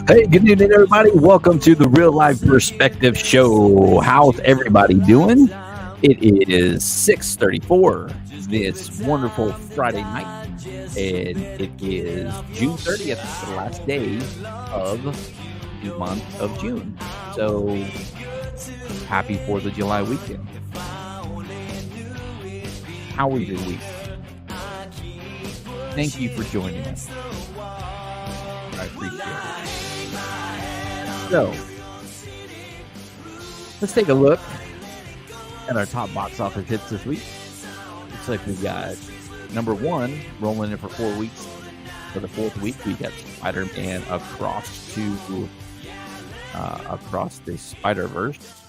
Hey, good evening, everybody. Welcome to the Real Life Perspective Show. How's everybody doing? It is 6:34 this wonderful Friday night, and it is June 30th, the last day of the month of June. So, happy 4th of July weekend. How was your week? Thank you for joining us. I appreciate it. So, let's take a look at our top box office hits this week. Looks like we've got number one rolling in for 4 weeks. For the fourth week, we got Spider-Man across the Spider-Verse.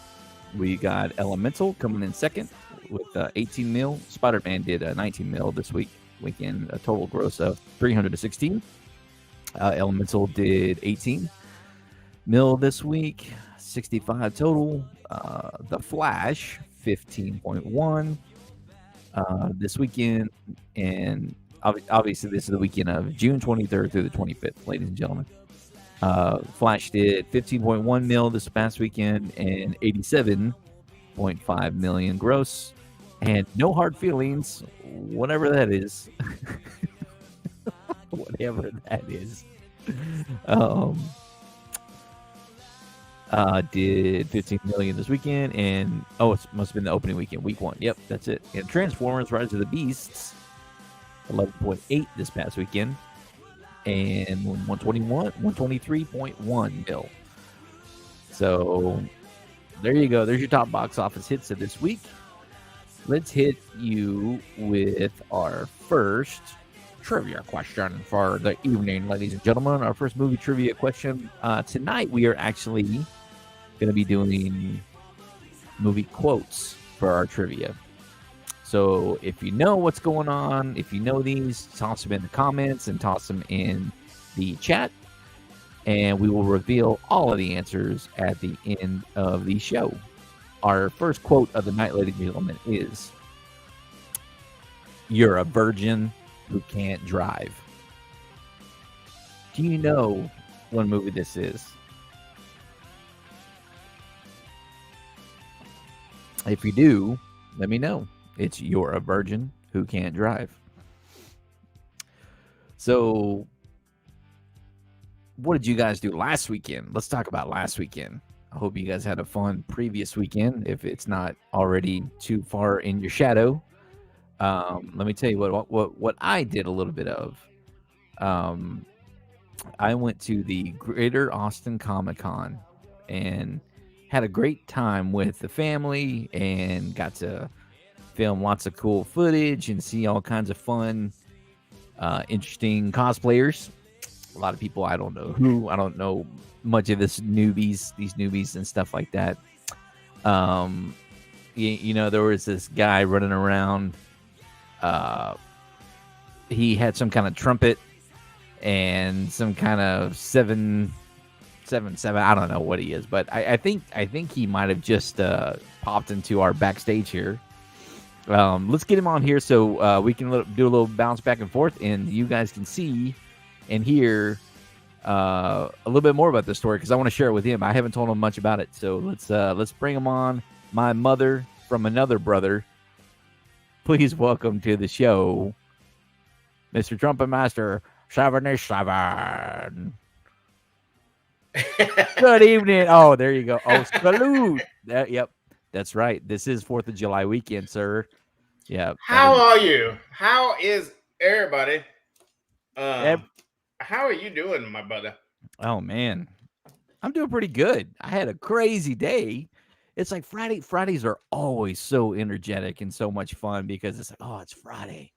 We got Elemental coming in second with 18 mil. Spider-Man did 19 mil this weekend, a total gross of 316. Elemental did 18 mil this week, 65 total. The Flash, 15.1 this weekend. And obviously, this is the weekend of June 23rd through the 25th, ladies and gentlemen. Flash did 15.1 mil this past weekend and 87.5 million gross. And no hard feelings, whatever that is. Whatever that is. Did 15 million this weekend, and it must have been the opening weekend, week one. Yep, that's it. And Transformers: Rise of the Beasts, 11.8 this past weekend, and 123.1 mil. So there you go. There's your top box office hits of this week. Let's hit you with our first trivia question for the evening, ladies and gentlemen. Our first movie trivia question. Tonight we are actually going to be doing movie quotes for our trivia. So if you know what's going on, if you know these, toss them in the comments and toss them in the chat, and we will reveal all of the answers at the end of the show. Our first quote of the night, ladies and gentlemen, is, "You're a virgin who can't drive." Do you know what movie this is? If you do, let me know. It's "You're a Virgin Who Can't Drive." So, what did you guys do last weekend? Let's talk about last weekend. I hope you guys had a fun previous weekend, if it's not already too far in your shadow. Let me tell you what I did a little bit of. I went to the Greater Austin Comic-Con and had a great time with the family and got to film lots of cool footage and see all kinds of fun, interesting cosplayers. A lot of people I don't know who. I don't know much of these newbies and stuff like that. You know, there was this guy running around. He had some kind of trumpet and some kind of 777. I don't know what he is, but I think he might have just popped into our backstage here. Let's get him on here so we can do a little bounce back and forth, and you guys can see and hear a little bit more about this story, because I want to share it with him. I haven't told him much about it, so let's bring him on. My mother from another brother. Please welcome to the show, Mr. Trumpet Master 77. Good evening. Oh, there you go. Oh, salute. Yep, that's right. This is 4th of July weekend, sir. Yeah. How are you? How is everybody? How are you doing, my brother? Oh, man. I'm doing pretty good. I had a crazy day. It's like Fridays are always so energetic and so much fun, because it's like, oh, it's Friday.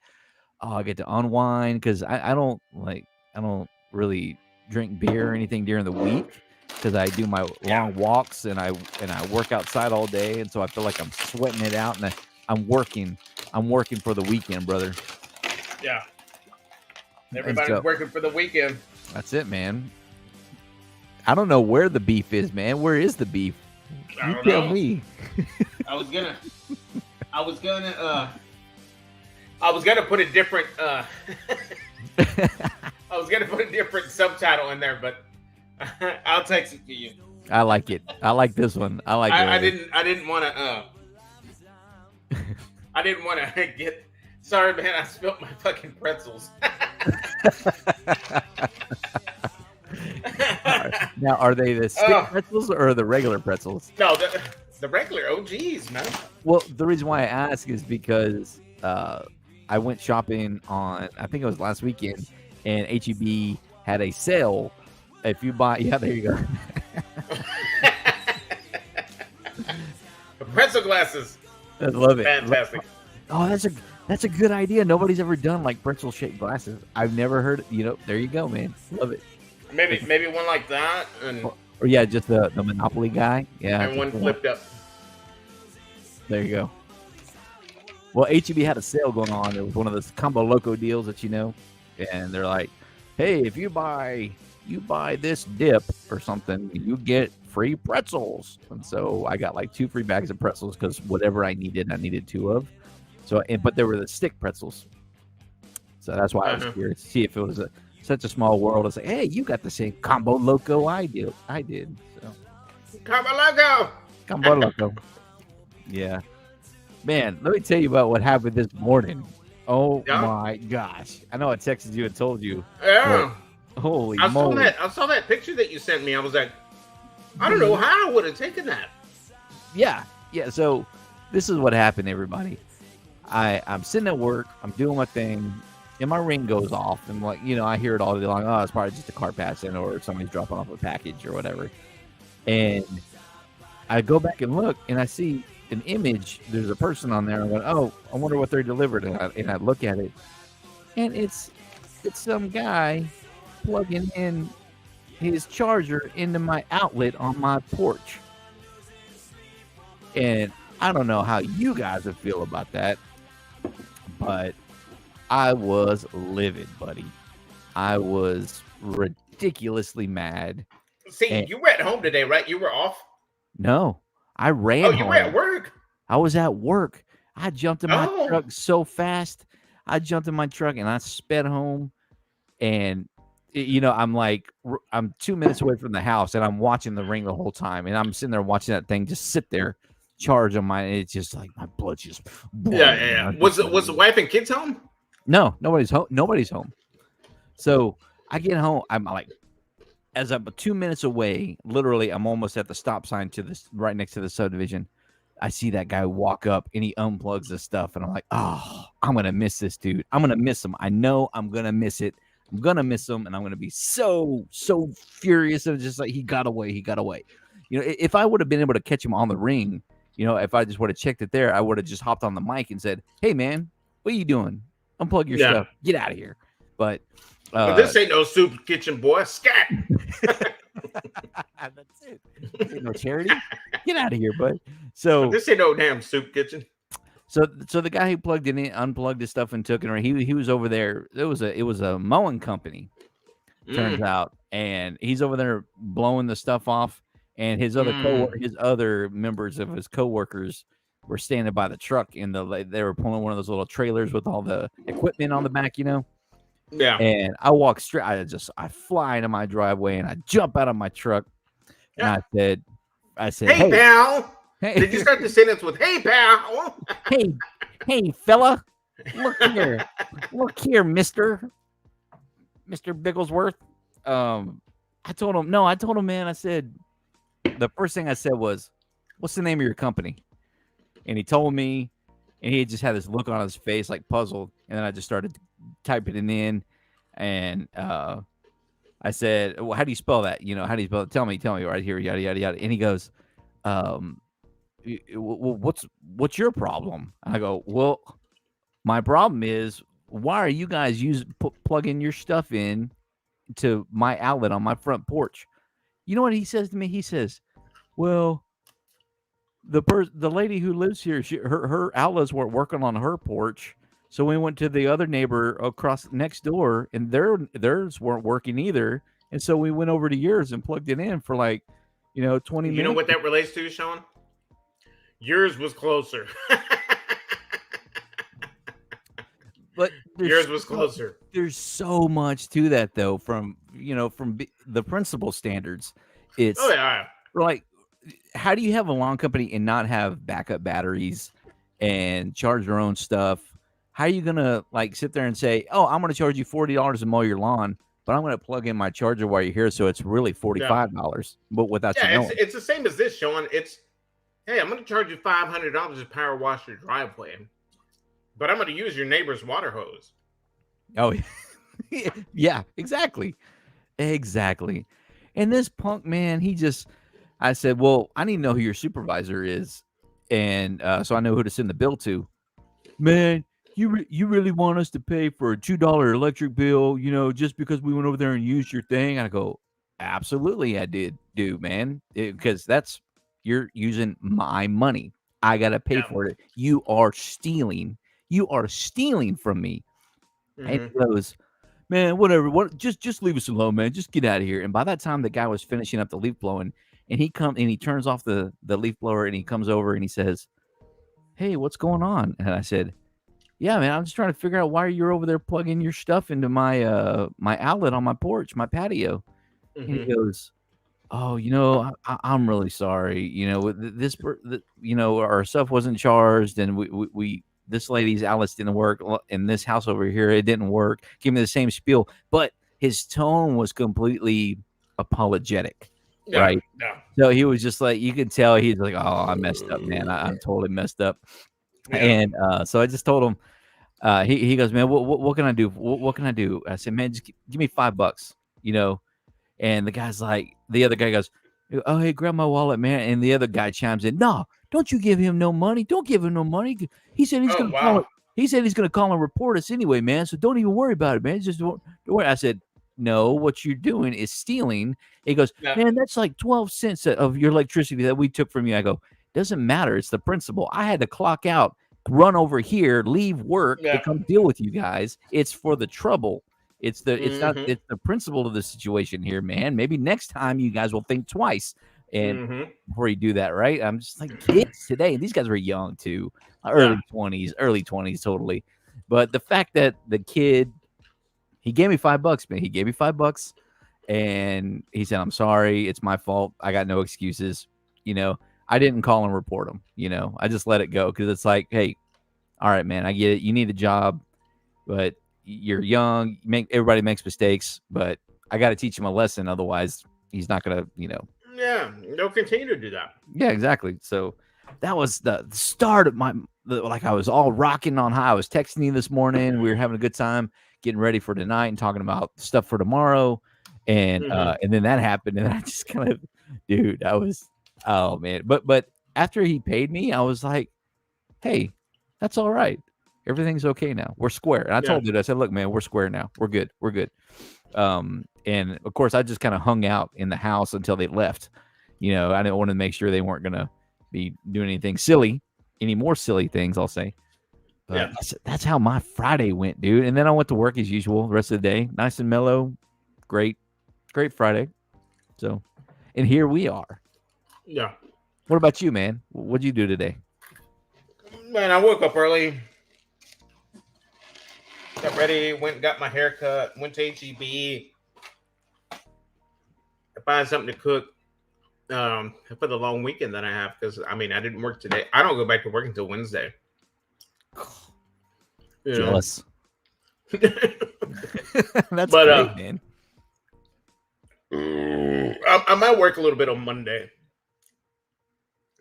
Oh, I get to unwind, because I don't really drink beer or anything during the week, because I do my long walks and I work outside all day, and so I feel like I'm sweating it out, and I'm working for the weekend, brother. Yeah. Everybody's working for the weekend. That's it, man. I don't know where the beef is, man. Where is the beef? You tell me. I was gonna put a different I was gonna put a different subtitle in there, but I'll text it to you. I like it. I like this one. I like I it. didn't want to. I didn't want to get. Sorry, man. I spilled my fucking pretzels. Now, are they the stick pretzels or the regular pretzels? No, the regular OGs, man. Well, the reason why I ask is because I went shopping on, I think it was last weekend, and HEB had a sale. If you buy, yeah, there you go. The pretzel glasses. I love it. Fantastic. Oh, that's a good idea. Nobody's ever done like pretzel shaped glasses. I've never heard. There you go, man. Love it. Maybe one like that, and or yeah, just the Monopoly guy. Yeah, and one flipped up. There you go. Well, HEB had a sale going on. It was one of those combo loco deals that and they're like, "Hey, if you buy this dip or something, you get free pretzels." And so I got like 2 free bags of pretzels because whatever I needed 2 of. So, but there were the stick pretzels. So that's why I was curious to see if it was such a small world. It's like, hey, you got the same combo loco I did. So combo loco. Yeah, man. Let me tell you about what happened this morning. Oh my gosh! I know I texted you and told you. Yeah. Holy moly! I saw that picture that you sent me. I was like, I don't know how I would have taken that. Yeah. So this is what happened, everybody. I'm sitting at work. I'm doing my thing. And my ring goes off, and I hear it all day long. Oh, it's probably just a car passing, or somebody's dropping off a package, or whatever. And I go back and look, and I see an image. There's a person on there. I went, oh, I wonder what they're delivered. And I look at it, and it's some guy plugging in his charger into my outlet on my porch. And I don't know how you guys would feel about that, but I was livid, buddy. I was ridiculously mad. See, you were at home today, right? You were off? No, I ran home. You were at work? I was at work. I jumped in my truck so fast. I jumped in my truck and I sped home. And, I'm 2 minutes away from the house and I'm watching the ring the whole time. And I'm sitting there watching that thing just sit there, charge on my, it's just like my blood just. Yeah. Was the wife and kids home? No, nobody's home. So I get home. I'm like, as I'm 2 minutes away, literally, I'm almost at the stop sign to this right next to the subdivision. I see that guy walk up and he unplugs the stuff, and I'm like, oh, I'm gonna miss this dude. I'm gonna miss him. I know I'm gonna miss it. I'm gonna miss him, and I'm gonna be so furious. And just like he got away. If I would have been able to catch him on the ring, if I just would have checked it there, I would have just hopped on the mic and said, "Hey, man, what are you doing? Unplug your stuff. Get out of here." But this ain't no soup kitchen, boy. Scat. That's it. This ain't no charity. Get out of here, bud. So this ain't no damn soup kitchen. So the guy who plugged it in, unplugged his stuff and took it. He was over there. It was a mowing company, turns out, and he's over there blowing the stuff off. And his other members of his coworkers were standing by the truck they were pulling one of those little trailers with all the equipment on the back, Yeah. And I walk straight. I fly into my driveway and I jump out of my truck. Yeah. And I said, hey pal. Hey. Did you start the sentence with "Hey pal"? hey fella, look here, Mister Bigglesworth. I told him, man. I said, the first thing I said was, "What's the name of your company?" And he told me, and he just had this look on his face, like puzzled. And then I just started typing it in, and I said, "Well, how do you spell that? How do you spell it? Tell me right here, yada yada yada." And he goes, "What's your problem?" And I go, "Well, my problem is, why are you guys plugging your stuff in to my outlet on my front porch?" You know what he says to me? He says, "Well, the lady who lives here, her outlets weren't working on her porch, so we went to the other neighbor across next door, and theirs weren't working either, and so we went over to yours and plugged it in for 20 minutes." You know what that relates to, Sean? Yours was closer. But Yours was closer. there's so much to that though. From the principal standards, Oh it's yeah. like, how do you have a lawn company and not have backup batteries and charge your own stuff? How are you gonna like sit there and say, "Oh, I'm gonna charge you $40 to mow your lawn, but I'm gonna plug in my charger while you're here, so it's really Yeah. $45," but without you Yeah, knowing? it's the same as this, Sean. It's hey, I'm gonna charge you $500 to power wash your driveway, but I'm gonna use your neighbor's water hose. Oh, yeah, exactly, exactly. And this punk man, I said, "Well, I need to know who your supervisor is, and so I know who to send the bill to." Man, you really want us to pay for a $2 electric bill, just because we went over there and used your thing? I go, absolutely, I do, man, because you're using my money. I gotta pay Yeah. for it. You are stealing. You are stealing from me. And Mm-hmm. he goes, man, whatever. What? Just leave us alone, man. Just get out of here. And by that time, the guy was finishing up the leaf blowing, and he turns off the leaf blower, and he comes over and he says, "Hey, what's going on?" And I said, yeah, man, I'm just trying to figure out why you're over there plugging your stuff into my outlet on my porch, my patio. And he Mm-hmm. goes, "Oh, I'm really sorry. Our stuff wasn't charged, and we this lady's outlets didn't work in this house over here. It didn't work." Give me the same spiel, but his tone was completely apologetic, Yeah. right? Yeah. So he was just like, you could tell he's like, "Oh, I messed up, man. I'm totally messed up." Yeah. And so I just told him, he goes, man, what can I do? What can I do? I said, man, just give me $5, you know. And the other guy goes, oh, hey, grab my wallet, man. And the other guy chimes in, no, don't you give him no money. Don't give him no money. He said he's Oh gonna call wow. it. He said he's gonna call and report us anyway, man. So don't even worry about it, man. Just don't worry. I said, no, what you're doing is stealing. He goes, Yeah. man, that's like 12 cents of your electricity that we took from you. I go, doesn't matter. It's the principle. I had to clock out, run over here, leave work to Yeah. come deal with you guys. It's for the trouble. Mm-hmm. It's the principle of the situation here, man. Maybe next time you guys will think twice and Mm-hmm. before you do that, right? I'm just like kids today. These guys were young too, Yeah. early 20s, totally. But the fact that the kid, he gave me $5, man. He gave me $5, and he said, "I'm sorry. It's my fault. I got no excuses." You know, I didn't call and report him. I just let it go because it's like, hey, all right, man, I get it. You need a job, but you're young. Everybody makes mistakes, but I got to teach him a lesson. Otherwise, he's not gonna. Yeah. They'll continue to do that. Yeah, exactly. So that was the start of like I was all rocking on high. I was texting you this morning. We were having a good time getting ready for tonight and talking about stuff for tomorrow. Mm-hmm. And then that happened, and I just kind of, dude, I was, oh man. But after he paid me, I was like, hey, that's all right. Everything's okay now. We're square. And I Yeah. told dude, I said, look, man, we're square now. We're good. We're good. And of course, I just kind of hung out in the house until they left. I didn't want to make sure they weren't gonna be doing anything silly, any more silly things, I'll say. But Yeah. that's how my Friday went, dude. And then I went to work as usual the rest of the day, nice and mellow. Great Friday. So, and here we are. Yeah. What about you, man? What'd you do today? Man, I woke up early, got ready, went and got my hair cut, went to HEB, find something to cook for the long weekend that I have because I didn't work today. I don't go back to work until Wednesday. You know. Jealous. That's But great, man. I might work a little bit on Monday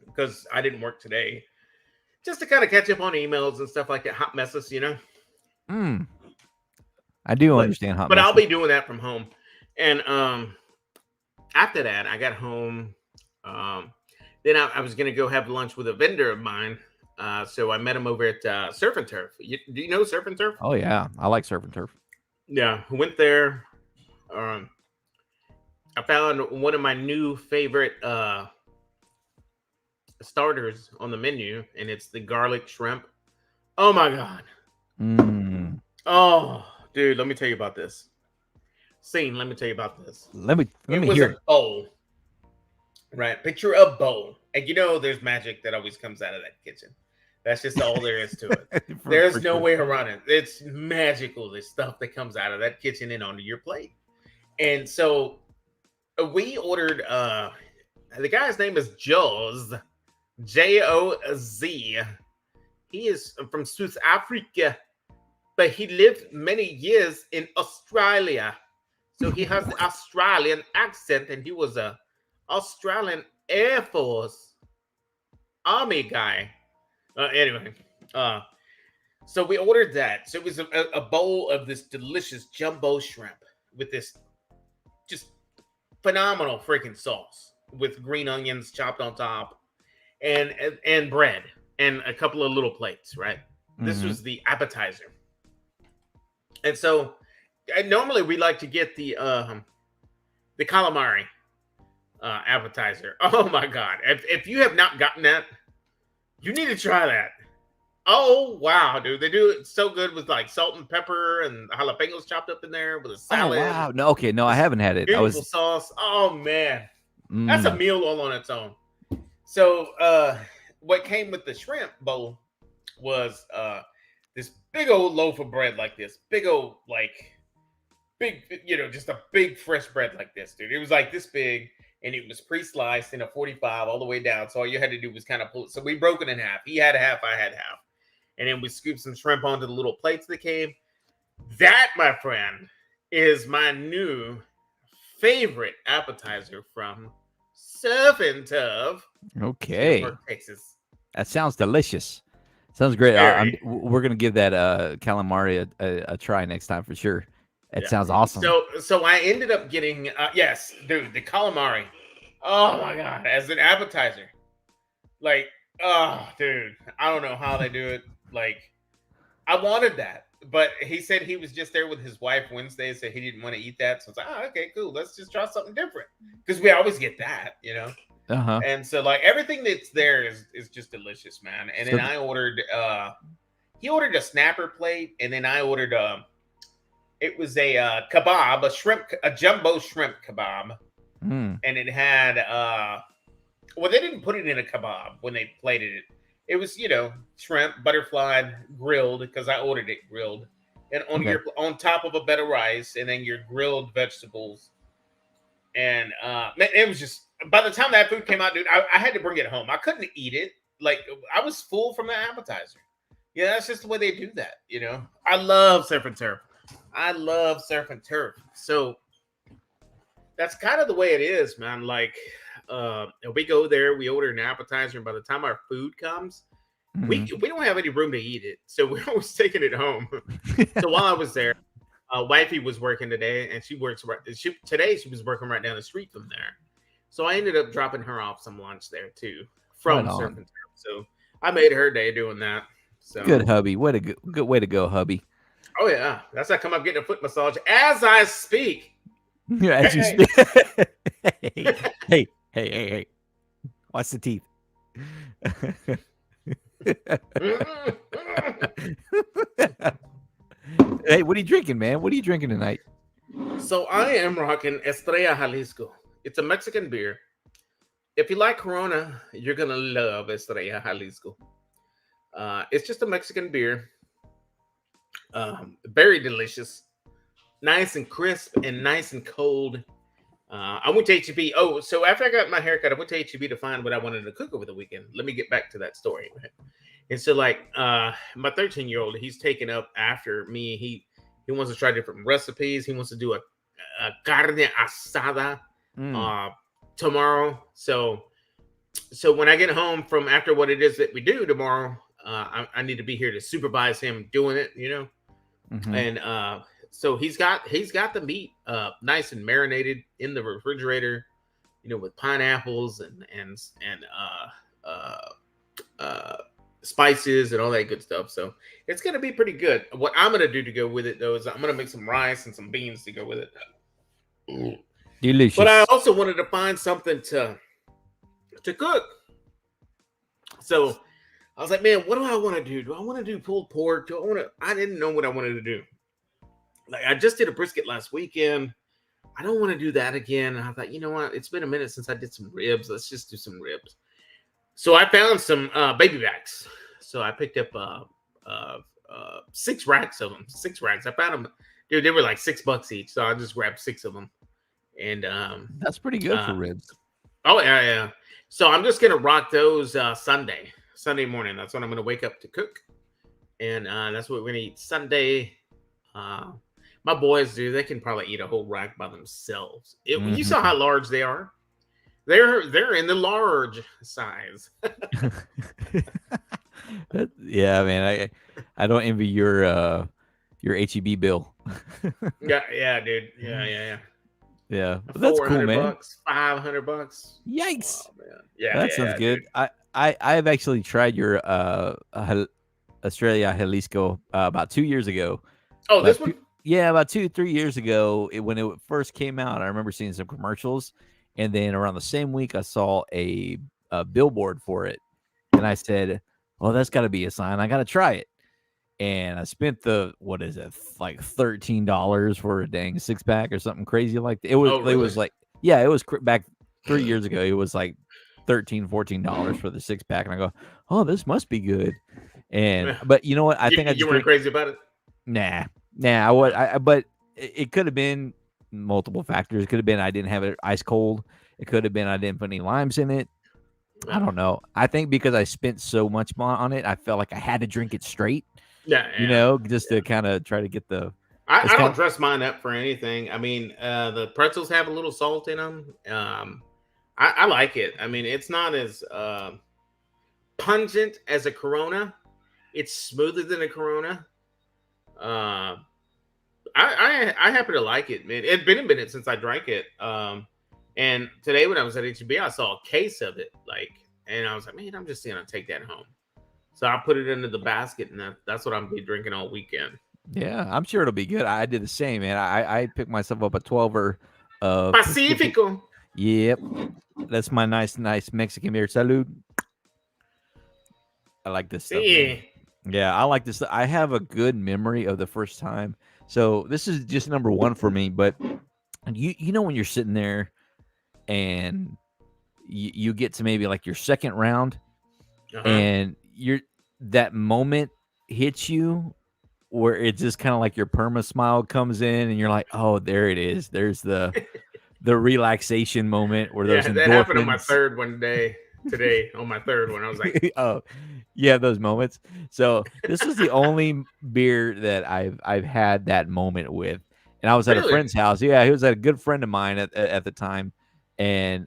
because I didn't work today, just to kind of catch up on emails and stuff like that, hot messes, I do But understand hot but I'll messes. be doing that from home, and after that, I got home. Then I was gonna go have lunch with a vendor of mine. So I met him over at Surf and Turf. Do you know Surf and Turf? Oh yeah, I like surf and turf. Yeah, went there. Um, I found one of my new favorite starters on the menu, and it's the garlic shrimp. Oh my god! Mm. Oh, dude, let me tell you about this scene. Let me tell you about this. Let It me was hear a it. bowl, right? Picture a bowl, and there's magic that always comes out of that kitchen. That's just all there is to it. For There's no sure. way around it. It's magical, the stuff that comes out of that kitchen and onto your plate. And so we ordered the guy's name is Joz. Joz. He is from South Africa, but he lived many years in Australia. So he has the Australian accent, and he was a Australian Air Force Army guy. Anyway, so we ordered that. So it was a bowl of this delicious jumbo shrimp with this just phenomenal freaking sauce with green onions chopped on top, and bread and a couple of little plates. Right, this was the appetizer, and so normally we like to get the calamari appetizer. Oh my god! If you have not gotten that, you need to try that. Oh wow, dude! They do it so good with like salt and pepper and jalapenos chopped up in there with a salad. Oh wow! No, okay, no, I haven't had it. Beautiful sauce. Oh man, that's a meal all on its own. So, what came with the shrimp bowl was this big old loaf of bread, like this, big old big, just a big fresh bread like this, dude. It was like this big. And it was pre-sliced in a 45 all the way down. So all you had to do was kind of pull it. So we broke it in half. He had half, I had half. And then we scooped some shrimp onto the little plates that came. That, my friend, is my new favorite appetizer from Surf and Turf. Okay. Texas. That sounds delicious. Sounds great. We're going to give that calamari a try next time for sure. It sounds awesome. So I ended up getting yes, dude, the calamari. Oh my god, as an appetizer. Like, oh, dude, I don't know how they do it. Like, I wanted that, but he said he was just there with his wife Wednesday, so he didn't want to eat that. So it's like, oh, okay, cool. Let's just try something different because we always get that, And so like everything that's there is just delicious, man. And then I ordered. He ordered a snapper plate, and then I ordered it was a kebab, a jumbo shrimp kebab. And it had, well, they didn't put it in a kebab when they plated it. It was, shrimp, butterfly, grilled, because I ordered it grilled. And on top of a bed of rice, and then your grilled vegetables. And it was just, by the time that food came out, dude, I had to bring it home. I couldn't eat it. Like, I was full from the appetizer. Yeah, that's just the way they do that, I love Surf and Turf. I love Surf and Turf. So that's kind of the way it is, man. Like, we go there, we order an appetizer, and by the time our food comes, we don't have any room to eat it. So we're always taking it home. So while I was there, wifey was working today, and she was working right down the street from there. So I ended up dropping her off some lunch there too from Surf and Turf. So I made her day doing that. So good, hubby. What a good way to go, hubby. Oh yeah, that's how come I'm getting a foot massage as I speak. Yeah, as you speak. Hey! Watch the teeth. Hey, what are you drinking, man? What are you drinking tonight? So I am rocking Estrella Jalisco. It's a Mexican beer. If you like Corona, you're gonna love Estrella Jalisco. It's just a Mexican beer. Very delicious, nice and crisp, and nice and cold. I went to HEB. Oh, so after I got my haircut, I went to HEB to find what I wanted to cook over the weekend. Let me get back to that story. Right? And so, like, my 13-year-old, he's taken up after me. He wants to try different recipes. He wants to do a carne asada tomorrow. So when I get home from after what it is that we do tomorrow, I need to be here to supervise him doing it, And so he's got the meat nice and marinated in the refrigerator, with pineapples and spices and all that good stuff. So it's gonna be pretty good. What I'm gonna do to go with it though is I'm gonna make some rice and some beans to go with it. Delicious. But I also wanted to find something to cook. So I was like, man, what do I want to do? Do I want to do pulled pork? I didn't know what I wanted to do. Like, I just did a brisket last weekend. I don't want to do that again. And I thought, you know what? It's been a minute since I did some ribs. Let's just do some ribs. So I found some baby backs. So I picked up 6 racks of them. 6 racks. I found them, dude. They were like $6 each. So I just grabbed 6 of them, and That's pretty good for ribs. oh yeah, yeah. So I'm just gonna rock those Sunday morning. That's when I'm gonna wake up to cook, and that's what we're gonna eat Sunday. Uh, my boys do. They can probably eat a whole rack by themselves. You saw how large they are. They're in the large size. Yeah, man. I don't envy your HEB bill. Yeah, dude. Yeah. Yeah, but that's cool, man. $400, $500. Yikes! Oh man, yeah, That sounds good. dude. I've actually tried your Australia Jalisco about 2 years ago. Oh, this one. Yeah, about 2-3 years ago, when it first came out, I remember seeing some commercials, and then around the same week, I saw a billboard for it, and I said, "Oh, that's got to be a sign. I got to try it." And I spent what is it, like $13 for a dang 6-pack or something crazy like that. It was, Oh, really? it was like, yeah, it was back 3 years ago. It was like $13-14 for the 6-pack, and I go, "Oh, this must be good." But you know what? I think I just you weren't crazy about it. Nah. But it could have been multiple factors. It could have been I didn't have it ice cold. It could have been I didn't put any limes in it. I don't know. I think because I spent so much on it, I felt like I had to drink it straight. Yeah. Just to kind of try to get the. I don't dress mine up for anything. I mean, the pretzels have a little salt in them. I like it. I mean, it's not as pungent as a Corona. It's smoother than a Corona. I happen to like it, man. It's been a minute since I drank it. And today when I was at HEB, I saw a case of it, and I was like, man, I'm just gonna take that home. So I put it into the basket, and that's what I'm gonna be drinking all weekend. Yeah, I'm sure it'll be good. I did the same, man. I picked myself up a 12er of Pacifico. Yep, that's my nice Mexican beer. Salud. I like this stuff. Yeah. Yeah, I like this. I have a good memory of the first time. So this is just number one for me. But you know when you're sitting there and you get to maybe like your second round, and that moment hits you where it's just kind of like your perma smile comes in, and you're like, oh, there it is. There's the relaxation moment where those endorphins. That happened on my third one today on my third one. I was like, oh, yeah, those moments. So this is the only beer that I've had that moment with, and I was at a friend's house. Yeah, he was at a good friend of mine at the time, and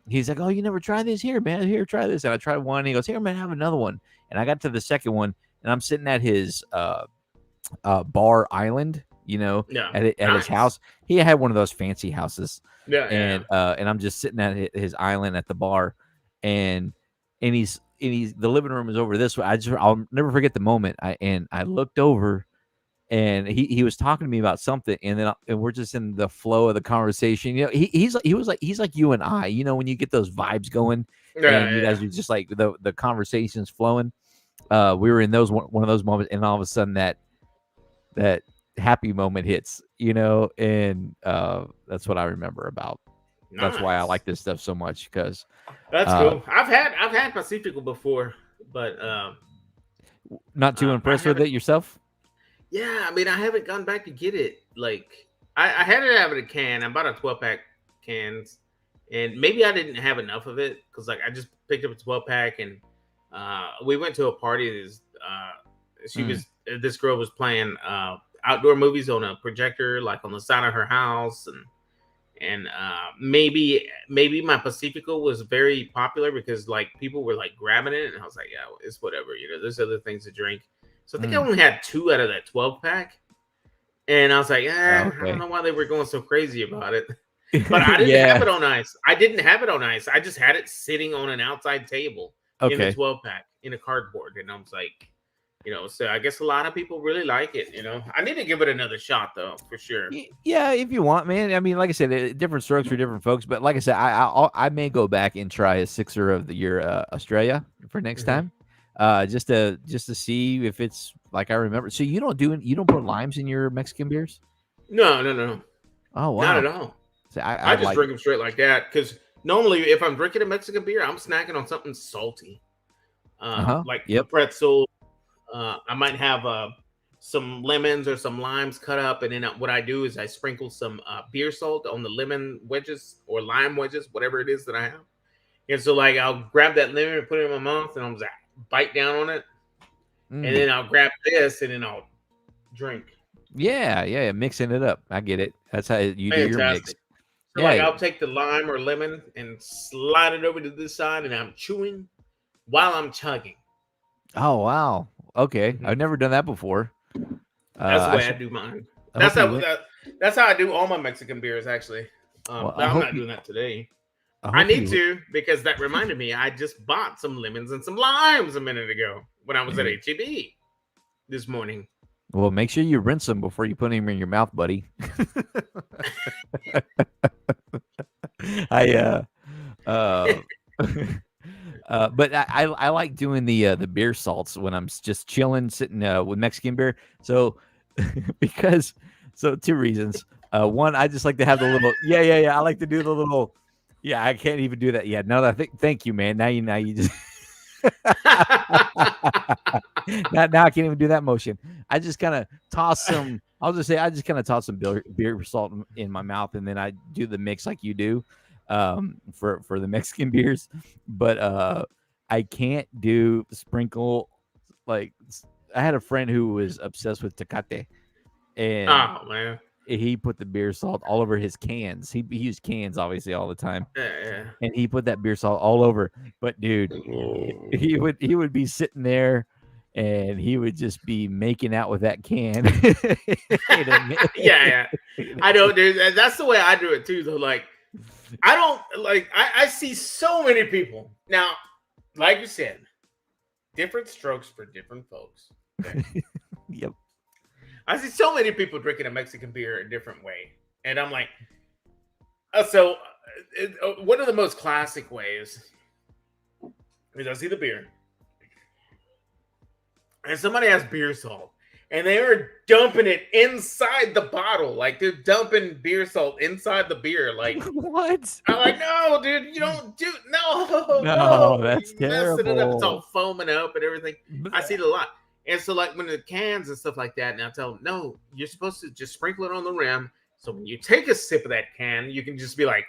he's like, "Oh, you never tried this? Here, man, here, try this." And I tried one. And he goes, "Here, man, have another one." And I got to the second one, and I'm sitting at his bar island, at his house. He had one of those fancy houses. And I'm just sitting at his island at the bar, and he's the living room is over this way. I'll never forget the moment. I looked over, and he was talking to me about something, and we're just in the flow of the conversation. He's like you and I. When you get those vibes going, and you guys are just like the conversation's flowing. We were in one of those moments, and all of a sudden that happy moment hits, and that's what I remember about. Nice. That's why I like this stuff so much, because that's cool. I've had Pacifico before, but not too impressed with it yourself. Yeah, I mean, I haven't gone back to get it. Like, I had it out of a can. I bought a 12-pack cans, and maybe I didn't have enough of it because, I just picked up a 12-pack, and we went to a party. This girl was playing outdoor movies on a projector, like on the side of her house, and maybe my Pacifico was very popular because people were grabbing it, and I was like, yeah, it's whatever. There's other things to drink. So I think I only had 2 out of that 12-pack, and I was like, I don't know why they were going so crazy about it. But I didn't have it on ice. I just had it sitting on an outside table in the 12-pack in a cardboard, and I was like, so I guess a lot of people really like it. I need to give it another shot though, for sure. Yeah, if you want, man. I mean, like I said, different strokes for different folks. But like I said, I may go back and try a 6er of the year Australia for next time, just to see if it's like I remember. So you don't put limes in your Mexican beers? No. Oh wow, not at all. So I just drink them straight like that because normally if I'm drinking a Mexican beer, I'm snacking on something salty. like a Yep. pretzel. I might have some lemons or some limes cut up, and then what I do is I sprinkle some beer salt on the lemon wedges or lime wedges, whatever it is that I have. And so, like, I'll grab that lemon and put it in my mouth, and I'll just bite down on it, and Mm. then I'll grab this, and then I'll drink. Yeah. Mixing it up. I get it. That's how you do your mix. Fantastic. So, like, Yeah. I'll take the lime or lemon and slide it over to this side, and I'm chewing while I'm chugging. Oh wow. Okay. Mhm. I've never done that before. That's the I way I should. do mine. I That's hope you how went. that's how I do all my Mexican beers, actually. Well, But I'm not doing that today. I I hope need you. to because that reminded me. I just bought some lemons and some limes a minute ago when I was at Yeah. HEB this morning. Well, make sure you rinse them before you put them in your mouth, buddy. I uh but I like doing the beer salts when I'm just chilling, sitting with Mexican beer. So because so two reasons. One, I just like to have the little yeah. I like to do the little yeah. I can't even do that yet. No, I think thank you, man. Now you just now I can't even do that motion. I just kind of toss some. I'll just say I just kind of toss some beer salt in my mouth, and then I do the mix like you do for the Mexican beers. But I can't do sprinkle like I had a friend who was obsessed with Tecate, and Oh man, he put the beer salt all over his cans. He used cans obviously all the time, yeah, and he put that beer salt all over. But dude, he would be sitting there and he would just be making out with that can. yeah. I know, dude. That's the way I do it too. Though, like, I don't like. I see so many people now. Like you said, different strokes for different folks. Okay? Yep. I see so many people drinking a Mexican beer a different way, and I'm like, so one of the most classic ways is I see the beer, and somebody has beer salt, and they are dumping it inside the bottle, like they're dumping beer salt inside the beer. Like, What? I'm like, no, dude, you don't do No, no, that's you messing it up. It's all terrible. foaming up and everything. I see it a lot. And so, like, when the cans and stuff like that, and I tell them, no, you're supposed to just sprinkle it on the rim. So when you take a sip of that can, you can just be like,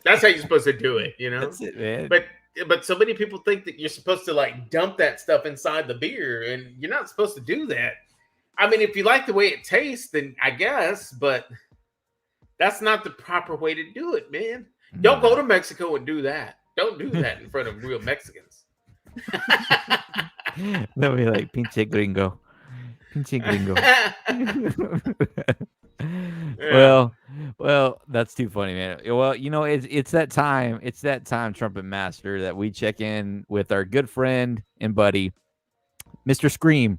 that's how you're supposed to do it, you know? That's it, man. But so many people think that you're supposed to like dump that stuff inside the beer, and you're not supposed to do that. I mean, if you like the way it tastes, then I guess, but that's not the proper way to do it, man. Don't go to Mexico and do that. Don't do that in front of real Mexicans. They'll be like, pinche gringo. Pinche gringo. Yeah. Well, that's too funny, man. Well, it's that time. It's that time, Trumpet Master, that we check in with our good friend and buddy, Mr. Scream.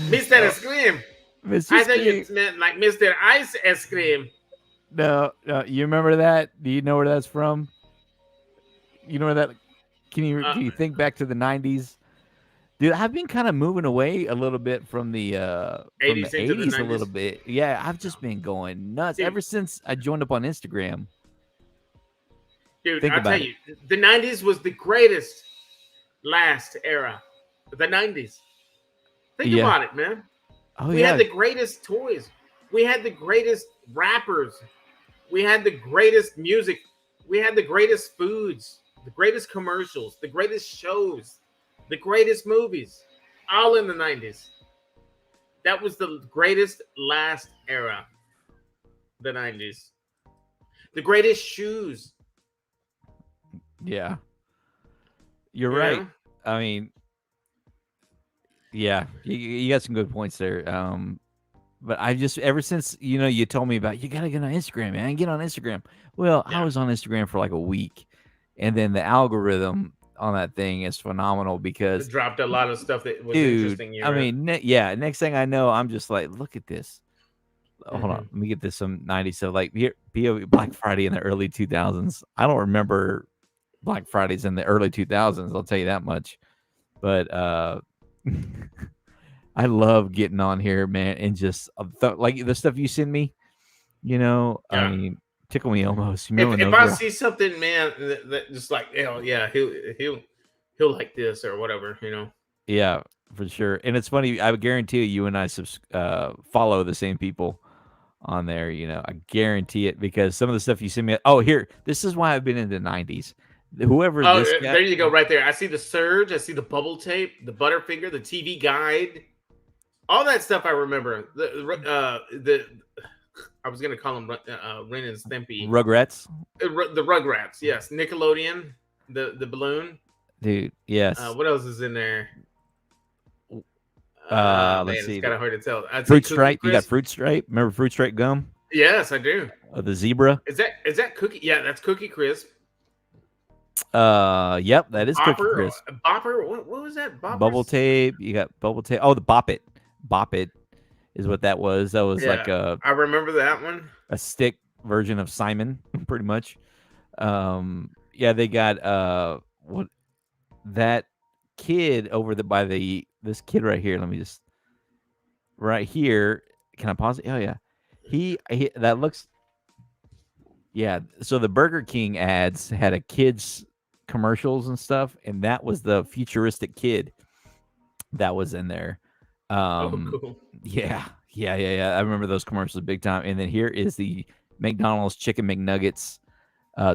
Mr. Scream. Mr. I thought you Scream. meant like Mr. Ice Cream. No, you remember that? Do you know where that's from? You know where that? Can you think back to the '90s? Dude, I've been kind of moving away a little bit from the 80s into the '80s a little 90s. bit. Yeah, I've just been going nuts Dude, ever since I joined up on Instagram. dude, Think I'll tell about it. you, the 90s was the greatest last era. The 90s. Think Yeah. about it, man. Oh We had yeah. the greatest toys. We had the greatest rappers. We had the greatest music. We had the greatest foods, the greatest commercials, the greatest shows, the greatest movies, all in the 90s. That was the greatest last era, the 90s. The greatest shoes. Yeah. You're You right. know? I mean, yeah, you got some good points there. But I just ever since you told me about you gotta get on Instagram, man. Get on Instagram. Well, I Yeah. was on Instagram for like a week, and then the algorithm on that thing is phenomenal It because, dropped a lot of stuff that was dude, interesting you, I right? mean, yeah. Next thing I know, I'm just like, look at this. Hold on, Mm-hmm. let me get this some '90s. So like here, Black Friday in the early 2000s. I don't remember Black Fridays in the early 2000s. I'll tell you that much. But I love getting on here, man, and just like the stuff you send me. I Yeah. mean, tickle me almost. You If remember if those I were? see something, man, that just like, hell yeah, he'll like this or whatever, you know. Yeah, for sure. And it's funny. I would guarantee you and I follow the same people on there. I guarantee it because some of the stuff you send me. Oh, here, this is why I've been in the '90s. Whoever Oh, this guy, there you go, right there. I see the Surge, I see the Bubble Tape, the Butterfinger, the TV Guide, all that stuff. I remember the I was gonna call them Ren and Stimpy, Rugrats, the Rugrats. Yes, Nickelodeon, the balloon. dude. Yes. What else is in there? Man, Let's it's see. kind of hard to tell. I'd say Fruit Cookie Stripe. You got Crisp. Fruit Stripe. Remember Fruit Stripe gum? Yes, I do. The zebra. Is that Cookie? Yeah, that's Cookie Crisp. Yep, that is Cookie Bopper, Crisp. Bopper. What was that? Bubble Boppers. tape. You got bubble tape. Oh, the Bop It. Bop It is what that was. That was like Yeah, I remember that one. a stick version of Simon, pretty much. Yeah, they got what that kid over the by the this kid right here. Let me just right here. Can I pause it? Oh yeah, he that looks yeah. So the Burger King ads had a kids commercials and stuff, and that was the futuristic kid that was in there. Oh, Um, cool. yeah. I remember those commercials big time. And then here is the McDonald's Chicken McNuggets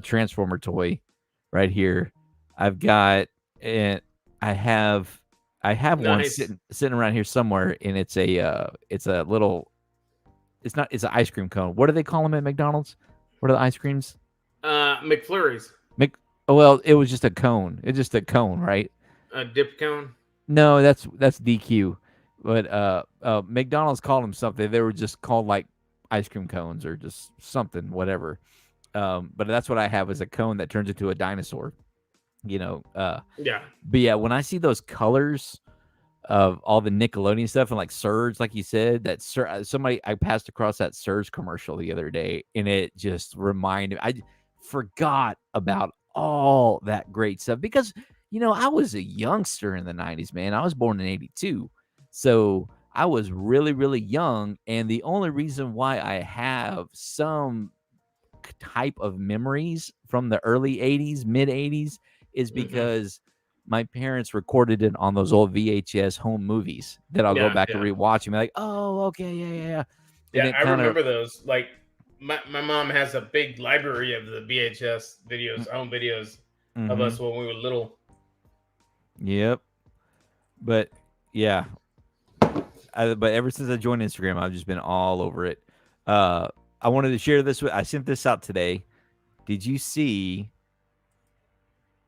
Transformer toy right here. I've got it. I have I have one Nice. sitting around here somewhere, and it's a little. It's an ice cream cone. What do they call them at McDonald's? What are the ice creams? McFlurries, Mc. Well, it was just a cone. It's just a cone, right? dip cone. No, that's DQ. But McDonald's called them something. They were just called like ice cream cones or just something, whatever. But that's what I have is a cone that turns into a dinosaur. You know. Yeah, But yeah, when I see those colors of all the Nickelodeon stuff and like Surge, like you said, that somebody I passed across that Surge commercial the other day, and it just reminded me. I forgot about all that great stuff because I was a youngster in the '90s, man. I was born in '82, so I was really, really young, and the only reason why I have some type of memories from the early '80s, mid '80s, is hmm because my parents recorded it on those old VHS home movies that I'll go yeah, back and yeah, rewatch and be like, oh, okay, yeah. And yeah. it I kind of, remember those. Like my mom has a big library of the VHS videos, home videos of mm-hmm, us when we were little. yep. But yeah, but ever since I joined Instagram, I've just been all over it. I wanted to share this I sent this out today. Did you see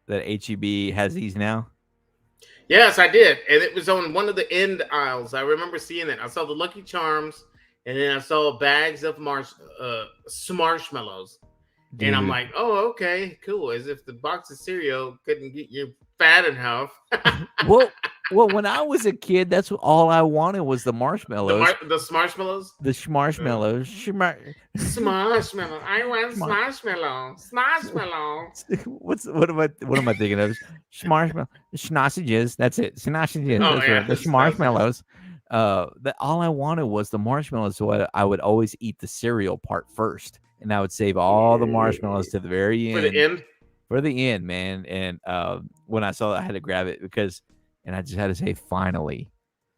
that HEB has these now? Yes, I did, and it was on one of the end aisles. I remember seeing it. I saw the Lucky Charms, and then I saw bags of marshmallows. And I'm Dude. like, oh, okay, cool. As if the box of cereal couldn't get you fat enough. Well, when I was a kid, that's all I wanted was the marshmallows. The marshmallows. The Uh, schmarshmallows. Marshmallow. I want Schmar- marshmallow. Marshmallow. what am I thinking of? Schmarshmallow. Schnausages. That's it. Schnausages. Oh That's yeah, right. The it's sausages. schmarshmallows. That all I wanted was the marshmallows. So I would always eat the cereal part first, and I would save all the marshmallows to the very For the end end. for the end, man. And when I saw that, I had to grab it and I just had to say finally.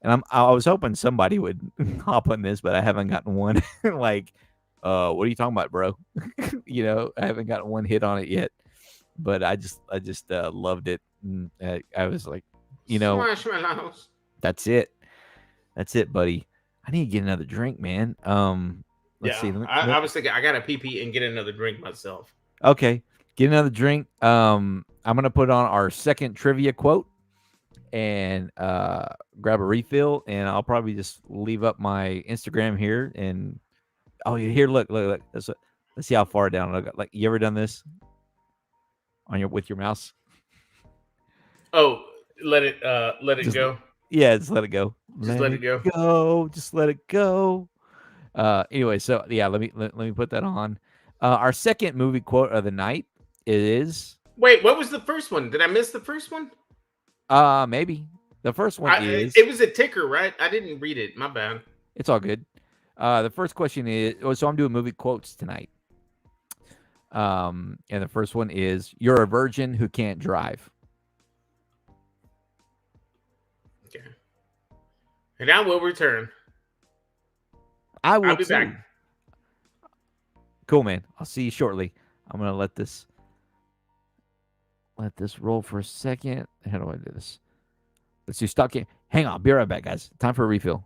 And I was hoping somebody would hop on this, but I haven't gotten one. Like, what are you talking about, bro? I haven't gotten one hit on it yet. But I just loved it. And, I was like, Marshmallows. that's it. That's it, buddy. I need to get another drink, man. Let's Yeah, see. I was thinking I gotta pee pee and get another drink myself. Okay, get another drink. I'm gonna put on our second trivia quote and grab a refill, and I'll probably just leave up my Instagram here. And here, look. Let's see how far down I got. Like, you ever done this on with your mouse? Oh, let it Just go. yeah, just let it go. Just Let let it it go. go. Just let it go. Anyway, so yeah, let me put that on. Our second movie quote of the night is Wait, what was the first one? Did I miss the first one? maybe The first one is. It was a ticker, right? I didn't read it. My bad. It's all good. The first question is. So I'm doing movie quotes tonight. And the first one is: You're a virgin who can't drive. Okay. And I will return. I will I'll be too. back. Cool, man. I'll see you shortly. I'm gonna let this roll for a second. How do I do this? Let's do stock. Hang on. Be right back, guys. Time for a refill.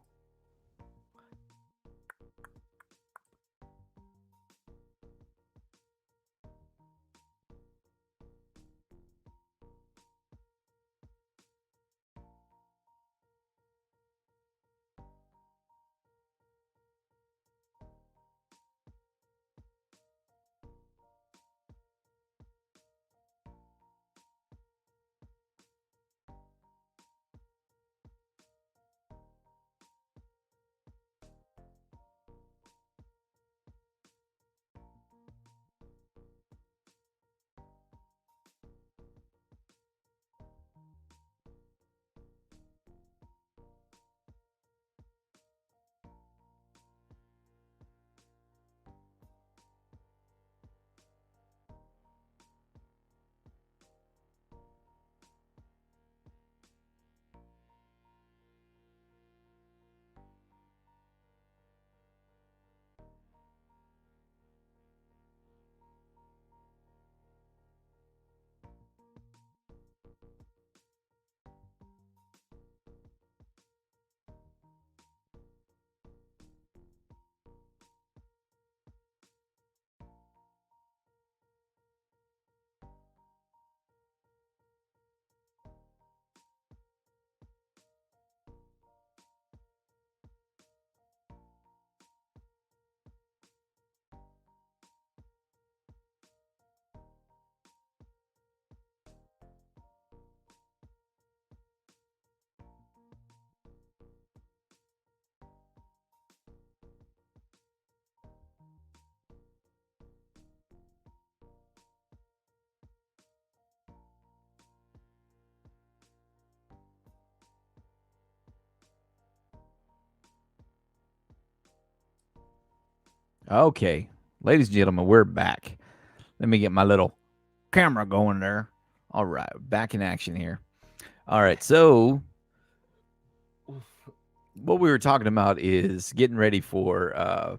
Okay, ladies and gentlemen, we're back. Let me get my little camera going there. All right, back in action here. All right, so what we were talking about is getting ready for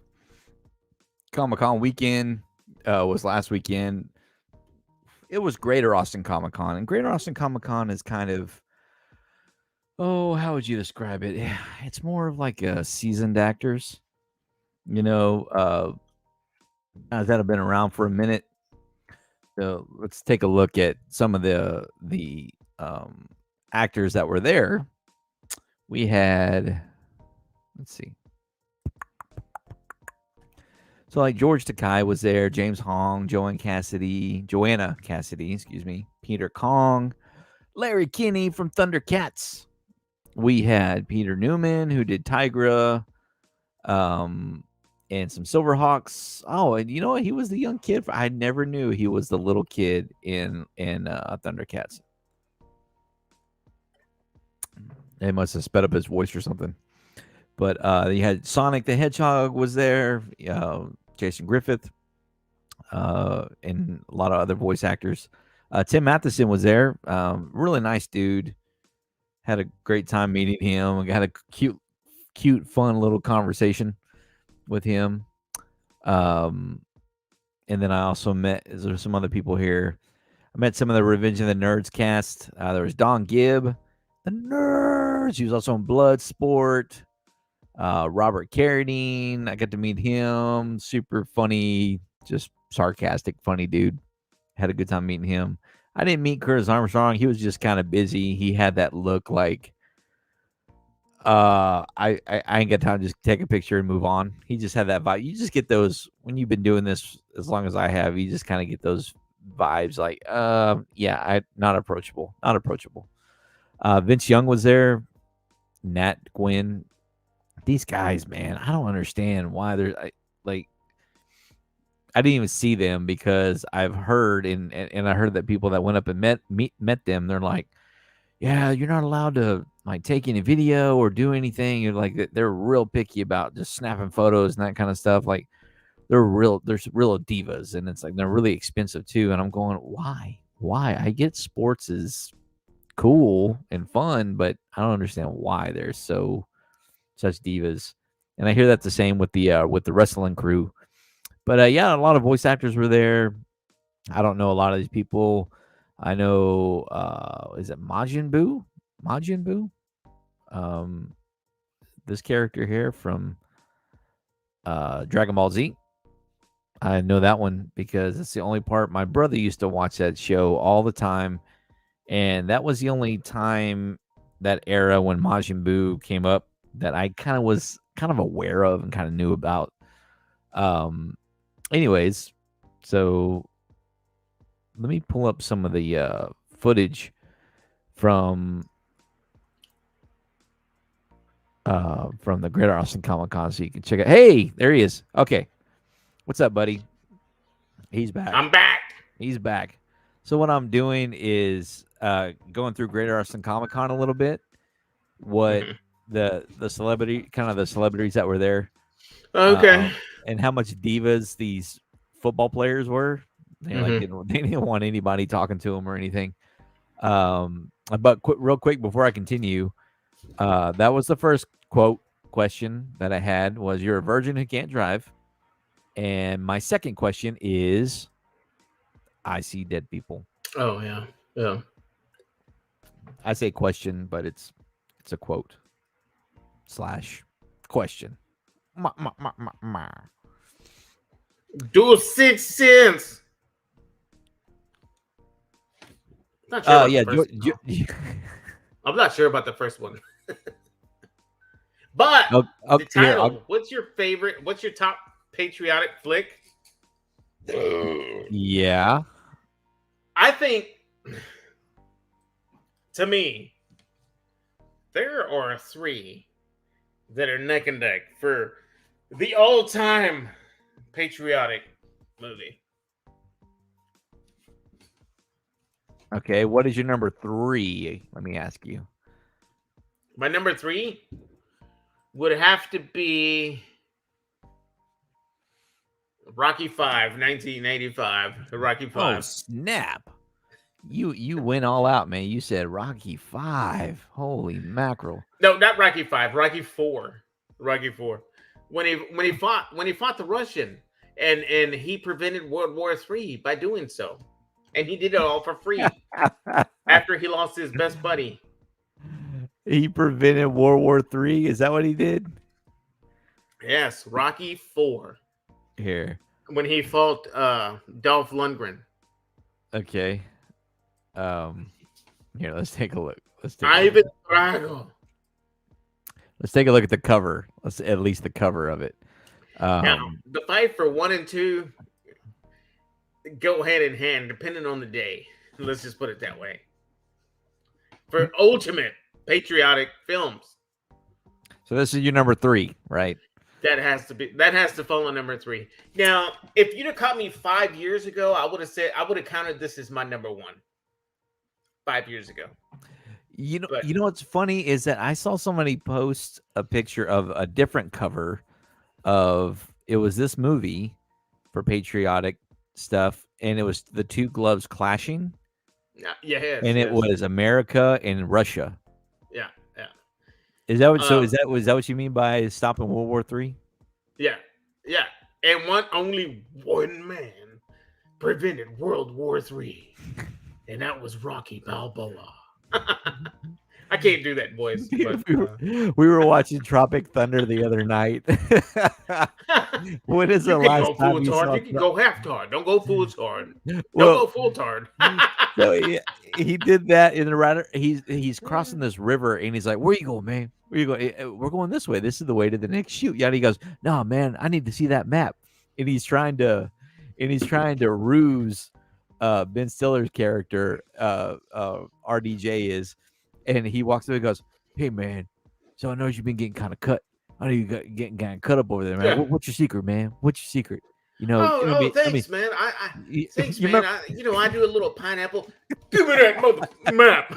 Comic Con weekend. Was last weekend. It was Greater Austin Comic Con, and Greater Austin Comic Con is kind of, oh, how would you describe it? It's more of like a seasoned actors, you know, guys that have been around for a minute. So let's take a look at some of the actors that were there. We had, let's see. So like George Takei was there, James Hong, Joanna Cassidy, excuse me, Peter Kong, Larry Kinney from Thundercats. We had Peter Newman who did Tigra, and some Silverhawks. Oh, and you know what? He was the young kid. I never knew he was the little kid in Thundercats. They must have sped up his voice or something. But you had Sonic the Hedgehog was there, Jason Griffith, and a lot of other voice actors. Tim Matheson was there. Really nice dude. Had a great time meeting him. Had a cute, fun little conversation with him. And then I also met. There's some other people here. I met some of the Revenge of the Nerds cast. There was Don Gibb, the Nerds. He was also in Bloodsport. Robert Carradine, I got to meet him. Super funny, just sarcastic, funny dude. Had a good time meeting him. I didn't meet Curtis Armstrong. He was just kind of busy. He had that look like, I ain't got time to just take a picture and move on. He just had that vibe. You just get those when you've been doing this as long as I have. You just kind of get those vibes like, yeah, I not approachable. Vince Young was there. Nat Gwynn. These guys, man, I don't understand why they're like. I didn't even see them because I've heard and I heard that people that went up and met them, they're like, yeah, you're not allowed to like take any video or do anything. You're like they're real picky about just snapping photos and that kind of stuff. Like there's real divas, and it's like they're really expensive too. And I'm going, why? I get sports is cool and fun, but I don't understand why they're such divas. And I hear that's the same with the wrestling crew. But yeah, a lot of voice actors were there. I don't know a lot of these people. I know is it Majin Buu? Majin Buu? Um this character here from Dragon Ball Z. I know that one because it's the only part my brother used to watch that show all the time. And that was the only time that era when Majin Buu came up that I kind of was kind of aware of and kind of knew about. Um, anyways, so let me pull up some of the footage from the Greater Austin Comic Con so you can check it. Hey, there he is. Okay, what's up, buddy? He's back. I'm back. He's back. So what I'm doing is going through Greater Austin Comic Con a little bit. What the celebrities that were there. Okay. And how much divas these football players were. They they didn't want anybody talking to them or anything. But real quick before I continue, that was the first question that I had was, "You're a virgin who can't drive," and my second question is, "I see dead people." Oh yeah, yeah. I say question, but it's a quote / question. Do 6 cents. Not sure about Yeah, the first one. I'm not sure about the first one. But the title, what's your favorite? What's your top patriotic flick? Yeah. I think, to me, there are 3 that are neck and neck for the all-time patriotic movie. Okay, what is your number 3? Let me ask you. My number 3 would have to be Rocky V, 1985. Rocky V. Oh, snap. You went all out, man. You said Rocky V. Holy mackerel. No, not Rocky V. Rocky IV. Rocky IV. When he fought the Russian and he prevented World War III by doing so. And he did it all for free after he lost his best buddy. He prevented World War III? Is that what he did? Yes, Rocky IV. Here. When he fought Dolph Lundgren. Okay. Here, let's take a look. Let's take a look at the cover. Let's at least the cover of it. Now, the fight for 1 and 2 go hand in hand, depending on the day. Let's just put it that way. For ultimate patriotic films. So this is your number 3, right? That has to fall on number 3. Now, if you'd have caught me 5 years ago, I would have counted this as my number 1. 5 years ago. You know what's funny is that I saw somebody post a picture of a different cover of it was this movie for patriotic stuff, and it was the 2 gloves clashing. Yes, and it was America and Russia. Yeah. Is that what? So is that what you mean by stopping World War III? Yeah. And only one man prevented World War III, and that was Rocky Balboa. I can't do that voice. But, we were watching Tropic Thunder the other night. When is the last time you saw? You can go half tard. Don't go full tard. Don't go full tard. So he did that in the rider. He's crossing this river and he's like, "Where you going, man? Where you going? We're going this way. This is the way to the next shoot." Yeah, he goes, "No, man, I need to see that map." And he's trying to ruse Ben Stiller's character, RDJ is, and he walks up and goes, "Hey, man, so I know you've been getting kind of cut. I know you got getting kind of cut up over there, man. Yeah. What's your secret, man? What's your secret?" Let me. Thanks, man. Thanks, You man. remember? I do a little pineapple. Give me that mother map.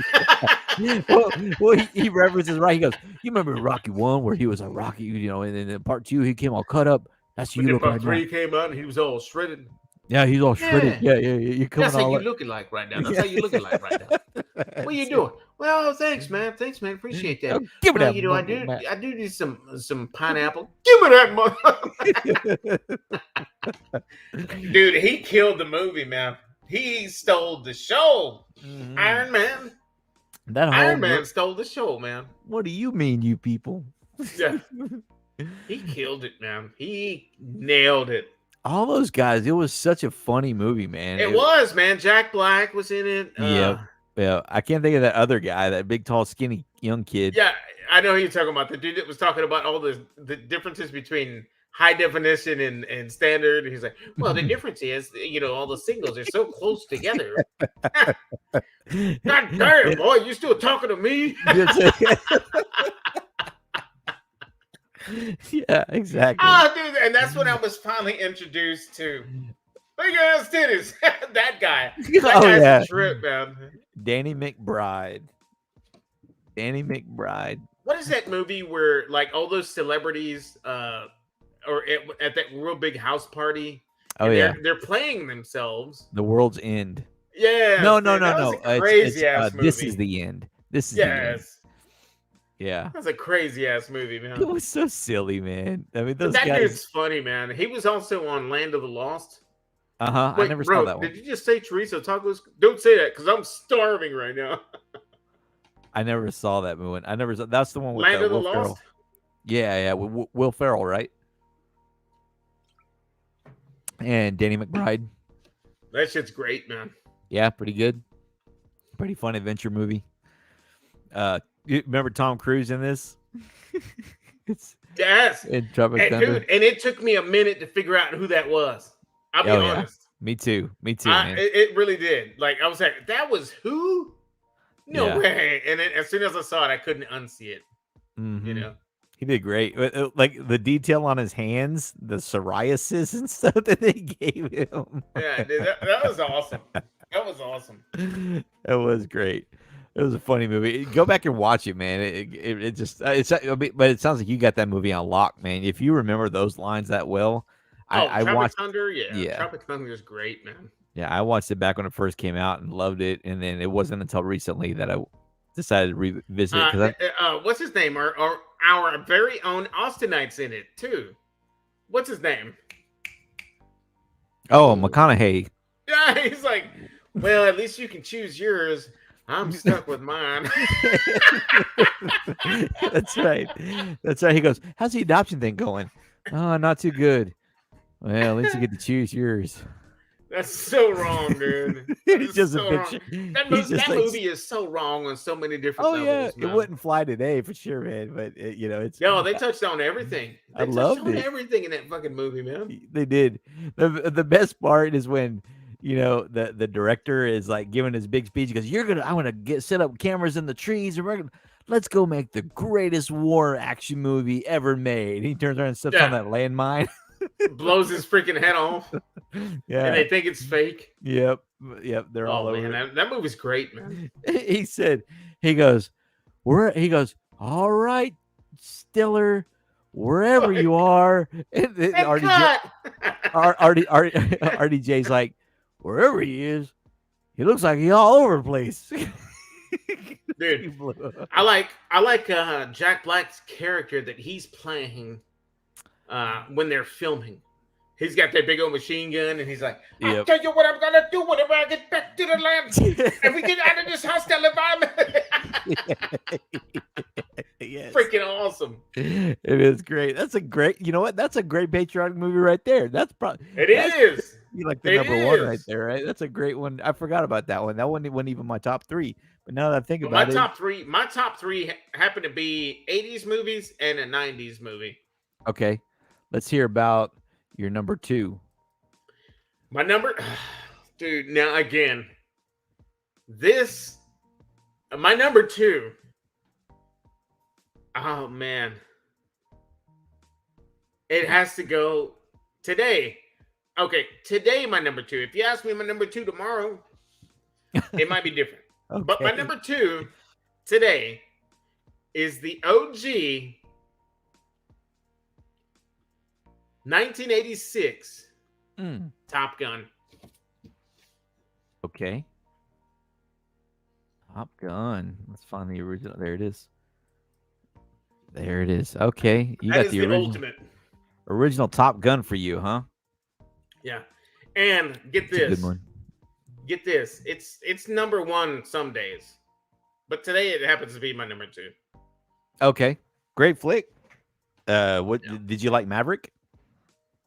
He references right. He goes, "You remember Rocky 1 where he was a Rocky, and then in part 2 he came all cut up. That's But you then looking part right now. three came out and he was all shredded. Yeah, he's all shredded. Yeah, Yeah. You're coming that's how all you up. looking like right now. That's Yeah. how you looking like right now. What are you doing? Well, thanks, man. Thanks, man. Appreciate that. Oh, give me Well, that mother Matt. I do need some pineapple. Give me that mother. Dude, he killed the movie, man. He stole the show. Mhm. Iron Man. That whole Iron Man stole the show, man. What do you mean, you people? Yeah. He killed it, man. He nailed it. All those guys. It was such a funny movie, man. It was, man. Jack Black was in it. Yeah. I can't think of that other guy, that big, tall, skinny young kid. Yeah, I know who you're talking about. The dude that was talking about all the differences between high definition and standard. He's like, well, the difference is, all the signals are so close together. God damn, boy, you still talking to me? Yeah, exactly. Oh, dude, and that's when I was finally introduced to big ass titties. That guy. That guy's a trip, man. Danny McBride. What is that movie where like all those celebrities or at that real big house party? Oh, they're playing themselves. The World's End. Yeah. No. Crazy ass movie. This is the end. This is the end. Yeah. That's a crazy ass movie, man. It was so silly, man. I mean, those that guys. Dude's funny, man. He was also on Land of the Lost. I never saw that one. Did you just say Teresa Tacos? Don't say that because I'm starving right now. I never saw that movie. I never saw. That's the one with Land of the Will Ferrell. Lost. Yeah, with Will Ferrell, right? And Danny McBride. That shit's great, man. Yeah, pretty good. Pretty fun adventure movie. You remember Tom Cruise in this? Yes. In Tropic Thunder. Dude, and it took me a minute to figure out who that was. I'll be honest. Me too, man. It really did. Like, I was like, that was who? No way. And then as soon as I saw it, I couldn't unsee it. Mm-hmm. He did great. Like the detail on his hands, the psoriasis and stuff that they gave him. Yeah, dude, that was awesome. That was awesome. It was great. It was a funny movie. Go back and watch it, man. But it sounds like you got that movie on lock, man. If you remember those lines that well, I watched Thunder. Yeah, Tropic Thunder is great, man. Yeah, I watched it back when it first came out and loved it, and then it wasn't until recently that I decided to revisit it. What's his name? Our very own Austinite's in it too. What's his name? Oh, McConaughey. Yeah, he's like, well, at least you can choose yours. I'm stuck with mine. That's right. He goes, how's the adoption thing going? Oh, not too good. Well, at least you get to choose yours. That's so wrong, dude. He's just so a bitch. That movie is so wrong on so many different levels. Yeah, man. It wouldn't fly today for sure, man. But it's they touched on everything. They loved touched on it. everything in that fucking movie, man. They did. The best part is when the director is like giving his big speech. He goes, I want to set up cameras in the trees, and let's go make the greatest war action movie ever made. He turns around and steps on that landmine. Blows his freaking head off. Yeah. And they think it's fake. Yep. They're all over. Man, that movie's great, man. He goes, all right, Stiller, wherever you are. And RDJ's like, wherever he is, he looks like he's all over the place. Dude, I like Jack Black's character that he's playing when they're filming. He's got that big old machine gun, and he's like, I'll tell you what I'm going to do whenever I get back to the land. And we get out of this hostile environment. Yes. Freaking awesome. It is great. That's a great, that's a great patriotic movie right there. It is. You like the number one right there, right? That's a great one. I forgot about that one. That one wasn't even my top three. But now that I think about it. My top three happen to be 80s movies and a 90s movie. Okay. Let's hear about your number two. Dude, now again, my number two. Oh man. It has to go today. Okay, today my number two. If you ask me my number two tomorrow, it might be different. But my Okay. number two today is the OG 1986 Mm, Top Gun. okay. Top Gun. Let's find the original. There it is. There it is. Okay, you That got is the the original ultimate. Top Gun for you, huh? Yeah. And get It's a good this. one. Get this. It's number one some days. But today it happens to be my number two. Okay, great flick. What Yeah. did you like Maverick?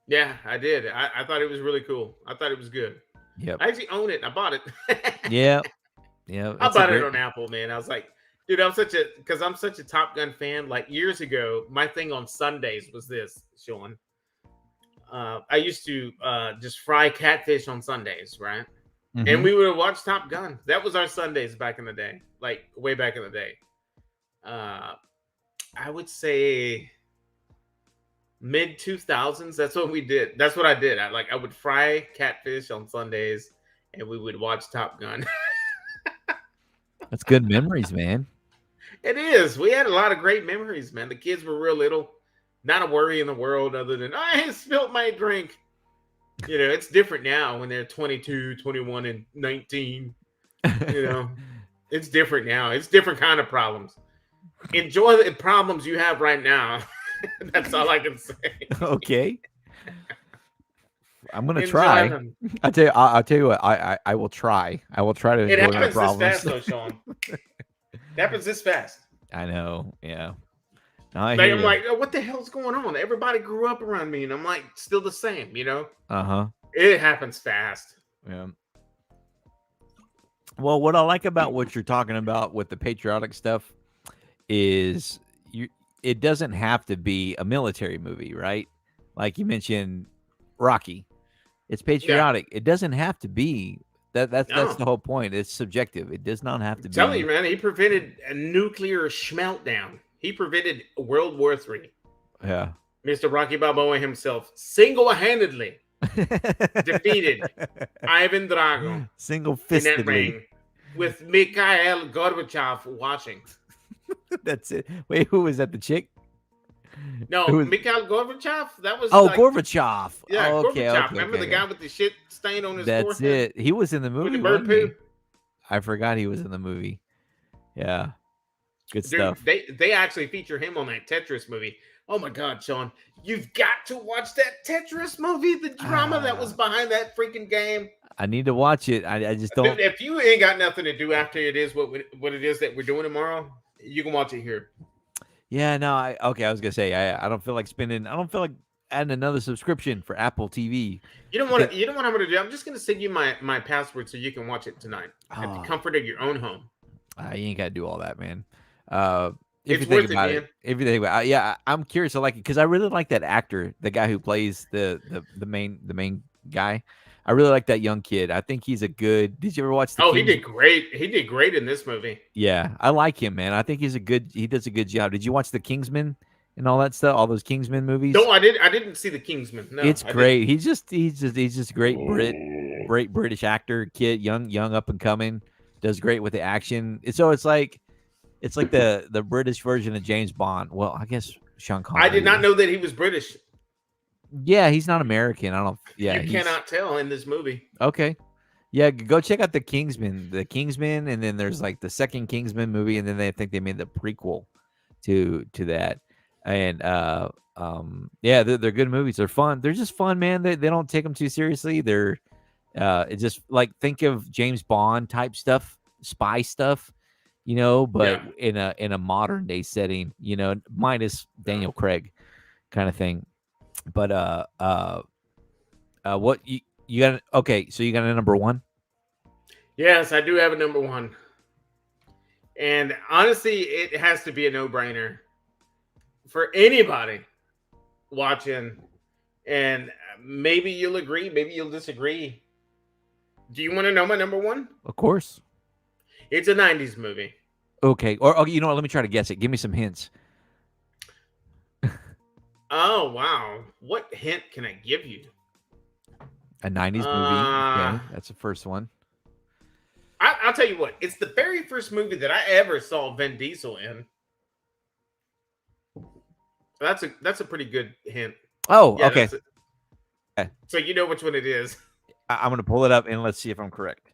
Yeah, I did. I thought it was really cool. I thought it was good. Yep. I actually own it. I bought it. Yeah. Yeah. I That's a bought it great. on Apple, man. I was like, dude, I'm such a Top Gun fan. Like years ago, my thing on Sundays was this, Sean. I used to just fry catfish on Sundays, right? And Mhm. we would watch Top Gun. That was our Sundays back in the day, like way back in the day. Uh, I would say mid 2000s. That's what we did. That's what I did. I would fry catfish on Sundays, and we would watch Top Gun. That's good memories, man. It is. We had a lot of great memories, man. The kids were real little, not a worry in the world other than I spilled my drink. You know, it's different now when they're 22, 21, and 19. You know, it's different now. It's different kind of problems. Enjoy the problems you have right now. That's all I can say. Okay. I'm gonna Enjoy try. them. I'll tell you what. I will try. I will try to It enjoy my happens this problems. fast, though, Sean. It happens this fast. I know. Yeah. No, I Like hear I'm you. like, oh, what the hell's going on? Everybody grew up around me, and I'm like, still the same. You know, Uh huh. it happens fast. Yeah. Well, what I like about what you're talking about with the patriotic stuff is you. It doesn't have to be a military movie, right? Like you mentioned, Rocky. It's Yeah, patriotic. It doesn't have to be that. That's no, the whole point. It's subjective. It does not have I'm to telling you, be. man, he prevented a nuclear meltdown. He prevented World War III. Yeah. Mr. Rocky Balboa himself single-handedly defeated Ivan Drago Single in that fistedly. ring with Mikhail Gorbachev watching. That's it. Wait, who was that? The chick? Who No, was? Mikhail Gorbachev. That was Oh, like, Gorbachev. yeah, Oh, okay, Gorbachev. okay, Remember okay, the okay. guy with the shit stain on his That's forehead it. He was in the with the movie, bird wasn't poo? he? I forgot he was in the movie. Yeah, good Dude, stuff. they actually feature him on that Tetris movie. Oh my God, Sean, you've got to watch that Tetris movie. The drama that was Ah, behind that freaking game, I need to watch it. I just dude. don't. If you ain't got nothing to do after it is what it is that we're doing tomorrow, you can watch it here. Yeah, no. Okay. I was gonna say I don't feel like spending. I don't feel like adding another subscription for Apple TV. You don't want Because to. You know what I'm going to do? I'm just going to send you my password so you can watch it tonight at the oh, comfort of your own home. you ain't gotta do all that, man. Uh, if you It's think worth it, about it, man. if you think about it, yeah, I'm curious. I like it because I really like that actor, the guy who plays the main guy. I really like that young kid. I think he's a good. Did you ever watch The Oh, he Kings? did great. He did great in this movie. Yeah, I like him, man. I think he's a good. He does a good job. Did you watch The Kingsman and all that stuff? All those Kingsman movies? No, I did. I didn't see the Kingsman. No, It's I didn't. great. He's just a great British actor, kid, young up and coming. Does great with the action. So it's like the British version of James Bond. Well, I guess Sean I did Connery not is. know that he was British. Yeah, he's not American. I don't. Yeah, You he's cannot tell in this movie. okay. Yeah, go check out the Kingsman, and then there's like the second Kingsman movie, and then they think they made the prequel to that, and yeah, they're good movies. They're fun. They're just fun, man. They don't take them too seriously. They're it's just like think of James Bond type stuff, spy stuff, but Yeah. in a modern day setting, minus Yeah. Daniel Craig kind of thing. But what you got? Okay, so you got a number one. Yes, I do have a number one. And honestly, it has to be a no-brainer for anybody watching. And maybe you'll agree, maybe you'll disagree. Do you want to know my number one? Of course. It's a 90s movie. Okay. Or you know what? Let me try to guess it. Give me some hints. Oh, wow. What hint can I give you? A 90s movie. Uh, Okay, that's the first one. I'll tell you what. It's the very first movie that I ever saw Vin Diesel in. That's a pretty good hint. Oh, Yeah, okay. that's it. Okay. So you know which one it is. I'm going to pull it up and let's see if I'm correct.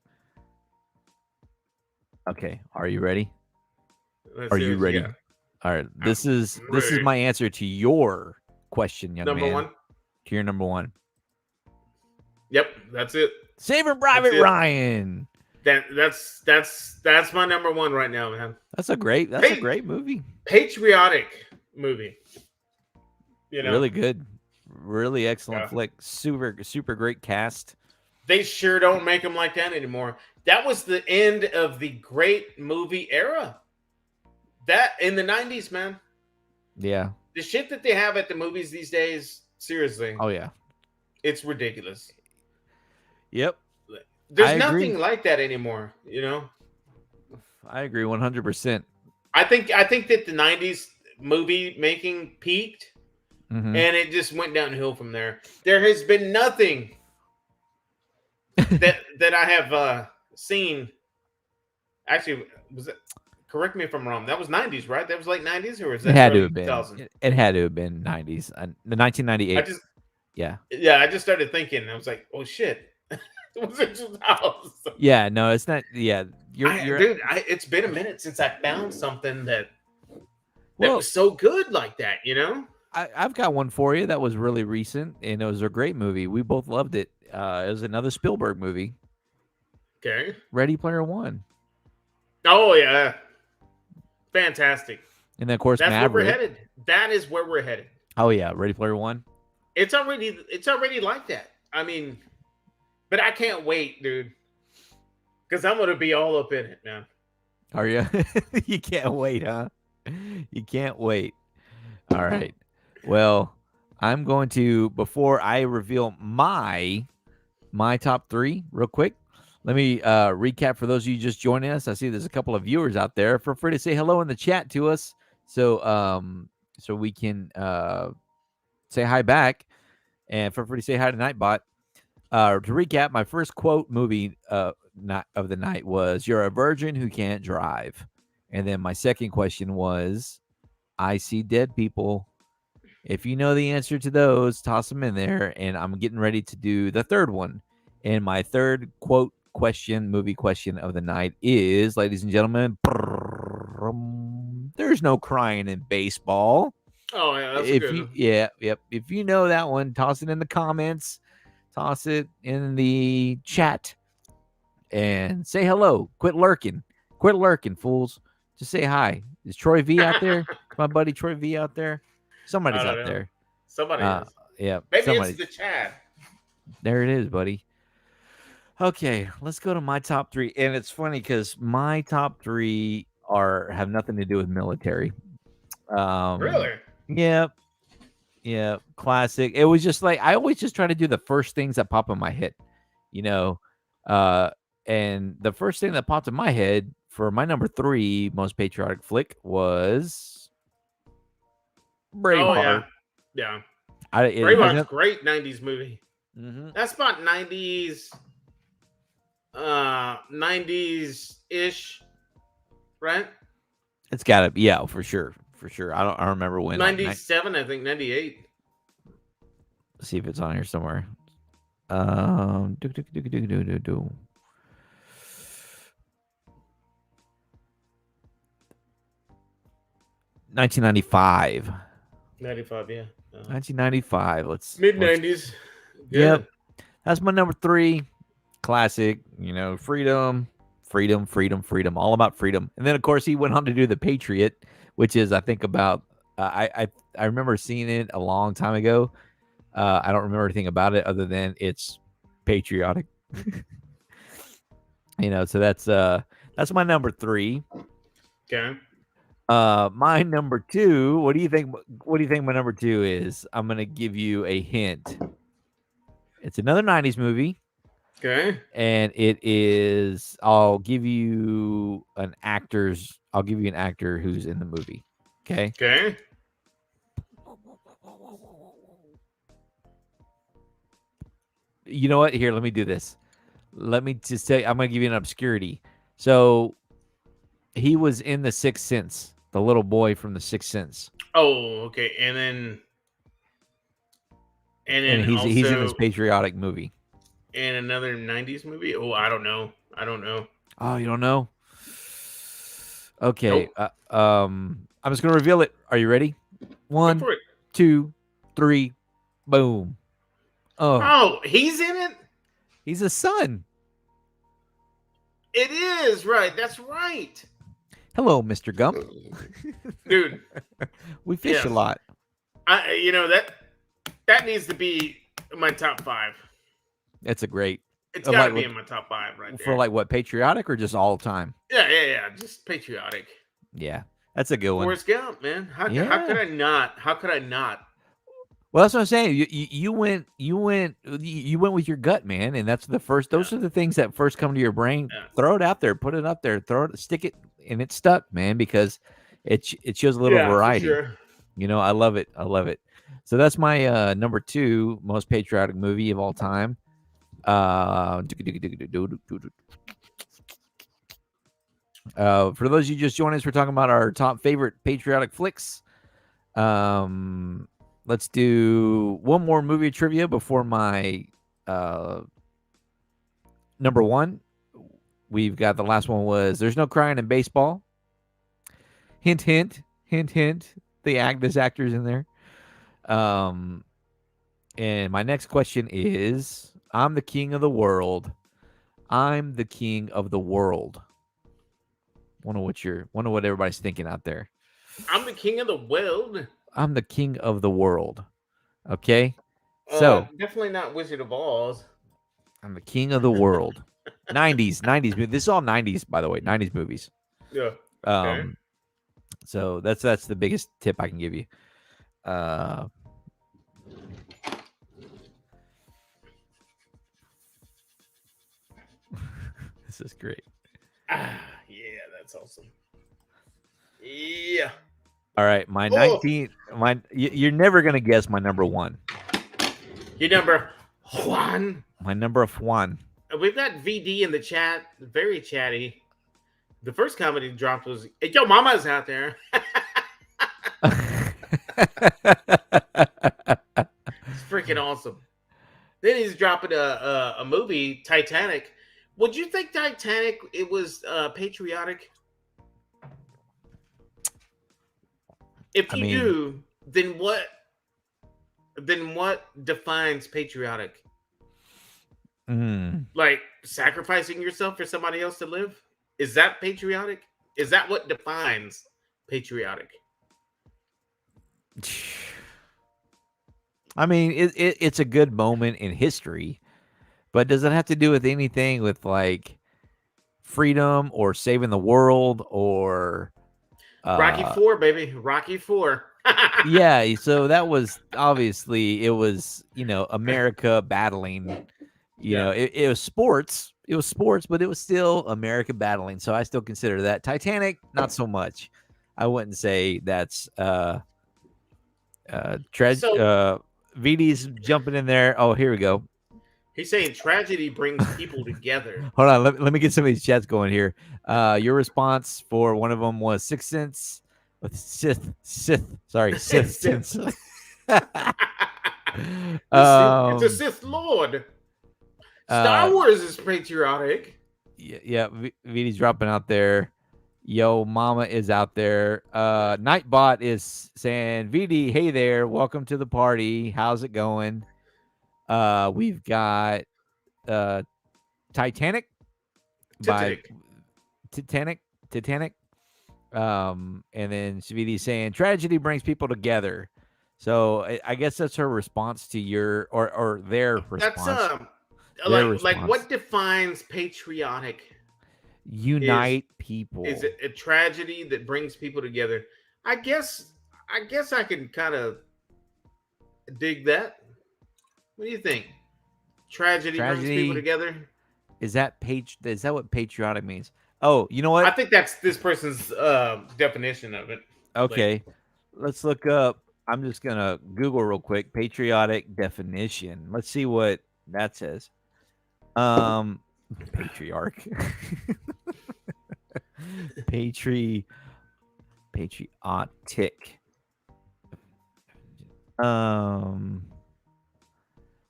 Okay, are you ready? Let's Are see you what you ready? got. All right. I'm This is ready. my answer to your question, young Number man. one. To your number one. Yep, that's it. Saving That's Private it. Ryan. That's my number one right now, man. That's a great movie. Patriotic movie. You know, Really good. Really excellent yeah. flick. Super great cast. They sure don't make them like that anymore. That was the end of the great movie era. That in the 90s, man. Yeah. The shit that they have at the movies these days, seriously, Oh yeah. it's ridiculous. Yep. There's I agree. nothing like that anymore, you know? I agree 100%. I think that the 90s movie making peaked Mm-hmm. and it just went downhill from there. There has been nothing that I have seen. Actually, was it? Correct me if I'm wrong. That was 90s, right? That was late 90s, or was It that had to early have been. 2000? It had to have been 90s. The 1998. I just started thinking. I was like, oh shit, was it 2000? Yeah, no, it's not. Yeah, It's been a minute since I found something that well, was so good like that. You know? I've got one for you that was really recent, and it was a great movie. We both loved it. It was another Spielberg movie, Okay. Ready Player One, Oh yeah, fantastic. and then of course That's where we're Maverick. headed. That is where we're headed. Oh yeah, Ready Player One. It's already like that. I mean, but I can't wait, dude, because I'm gonna be all up in it, man. Are you? You can't wait, huh? You can't wait. All right. Well, I'm going to before I reveal my top three real quick. Let me recap for those of you just joining us. I see there's a couple of viewers out there. Feel free to say hello in the chat to us, so we can say hi back, and feel free to say hi to Nightbot. To recap, my first quote movie not of the night was "You're a virgin who can't drive," and then my second question was, "I see dead people." If you know the answer to those, toss them in there. And I'm getting ready to do the third one. And my third quote question, movie question of the night is, ladies and gentlemen, there's no crying in baseball. Oh yeah, that's a If good you, one. yeah, yep. If you know that one, toss it in the comments, toss it in the chat, and say hello. Quit lurking, fools. Just say hi. Is Troy V out there? Is my buddy Troy V out there? Somebody's I don't out know. there. Somebody is. Yeah, Maybe it's somebody. the Chad. There it is, buddy. Okay, let's go to my top three. And it's funny because my top three have nothing to do with military. Really? Yeah, classic. It was just like I always just try to do the first things that pop in my head, you know. And the first thing that popped in my head for my number three most patriotic flick was Oh Braveheart. yeah. It has Braveheart's great 90s movie. Mm-hmm. That's about 90s ish, right? It's got to be, yeah, for sure. I don't remember when. 97, I think 98. Let's see if it's on here somewhere. 1995. 95, yeah. 1995. Mid 90s. Yep. That's my number three. Classic, freedom. All about freedom. And then, of course, he went on to do The Patriot, which is, I think, about. I remember seeing it a long time ago. I don't remember anything about it other than it's patriotic. So that's my number three. Okay. My number two. What do you think? What do you think my number two is? I'm gonna give you a hint. It's another 90s movie. Okay. And it is. I'll give you an actor who's in the movie. Okay. Okay. You know what? Here, let me do this. Let me just tell you. I'm gonna give you an obscurity. So he was in the Sixth Sense, the little boy from the Sixth Sense, Oh, okay. And and then he's in this also patriotic movie. in another '90s movie. Oh, I don't know. I don't know. Oh, you don't know? Okay. Nope. I'm just gonna reveal it. Are you ready? Go One, for it. 2, 3, boom. Oh, Oh, he's in it. he's a son. It is right. That's right, Hello, Mr. Gump. dude. We fish a Yes. lot. That needs to be my top five. That's a great. It's Of got to like be what in my top five right for there. like what patriotic or just all time? Yeah. Just patriotic. Yeah, that's a good one. Forrest Gump, man. How could Yeah. I not? How could I not? Well, that's what I'm saying. You went with your gut, man, and that's the first. Yeah, Those are the things that first come to your brain. yeah, Throw it out there, put it up there, throw it, stick it, and it stuck, man, because it shows a little yeah, for variety. sure. I love it. I love it. So that's my number two most patriotic movie of all time. For those of you just joining us, we're talking about our top favorite patriotic flicks. Let's do one more movie trivia before my uh, number one. We've got the last one was There's No Crying in Baseball. Hint, hint, hint, hint. There's actors in there. Um, and my next question is I'm the king of the world. I'm the king of the world. Wonder what everybody's thinking out there. I'm the king of the world. I'm the king of the world. Okay. So Definitely not Wizard of Oz. I'm the king of the world. 90s. This is all 90s, by the way. 90s movies. Yeah. Okay. Um, so that's the biggest tip I can give you. Uh, this is great. Yeah, that's awesome. Yeah. All right, my Oh, 19. You're never gonna guess my number one. your number one. My number of one. We've got VD in the chat. Very chatty. The first comedy dropped was hey, "Yo, Mama's out there." It's freaking awesome. Then he's dropping a movie, Titanic. Would you think Titanic it was patriotic? If I you mean, do, then what? Then what defines patriotic? mm, Like sacrificing yourself for somebody else to live? Is that patriotic? Is that what defines patriotic? I mean, it's a good moment in history, but does it have to do with anything with like freedom or saving the world or Rocky uh Four, baby, Rocky Four. yeah, so that was obviously it was, America battling, Yeah. it was sports. It was sports, but it was still America battling. So I still consider that. Titanic, not so much. I wouldn't say that's So VD's jumping in there. Oh, here we go. he's saying tragedy brings people together. Hold on, let me get some of these chats going here. Your response for one of them was Sixth Sense with Sith Sith. Sense. It's a um, Sith Lord. Star uh, Wars is patriotic. yeah, VD's dropping out there. Yo, mama is out there. Nightbot is saying, VD, hey there, welcome to the party. How's it going? We've got uh Titanic by Titanic. Titanic. Titanic. And then Savidi saying tragedy brings people together. So I guess that's her response to your or their That's response. Their like response. what defines patriotic? Is Unite people. is it a tragedy that brings people together? I guess I can kind of dig that. What do you think? Tragedy brings people Tragedy together. is that what patriotic means? Oh, you know what? I think that's this person's definition of it. Like, Okay. Let's look up. I'm just gonna Google real quick patriotic definition. Let's see what That says um patriarch. Patri patriotic. Um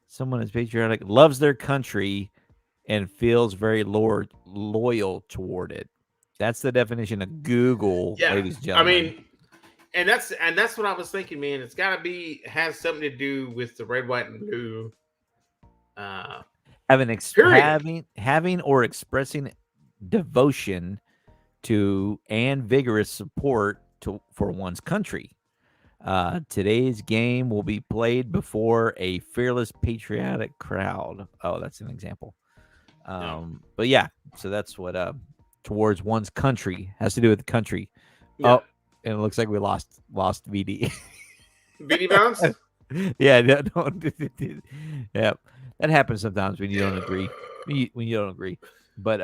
Someone is patriotic, loves their country, and feels very loyal toward it. That's the definition of Google, Yeah, ladies and I gentlemen. mean, and that's what I was thinking, man. It's got to be has something to do with the red, white, and blue. Uh, Period. Having or expressing devotion to and vigorous support for one's country. Today's game will be played before a fearless patriotic crowd. Oh, that's an example. No. But yeah, so that's what towards one's country has to do with the country. Yeah. Oh, and it looks like we lost VD. BD bounce. Yeah, yeah, that happens sometimes when you don't agree. When you don't agree, but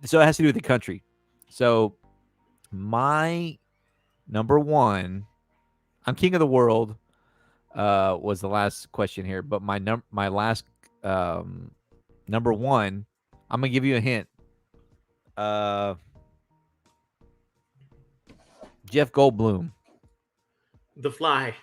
so it has to do with the country. So my number one, I'm king of the world. Was the last question here, but my last number one, I'm gonna give you a hint. Uh, Jeff Goldblum. The Fly.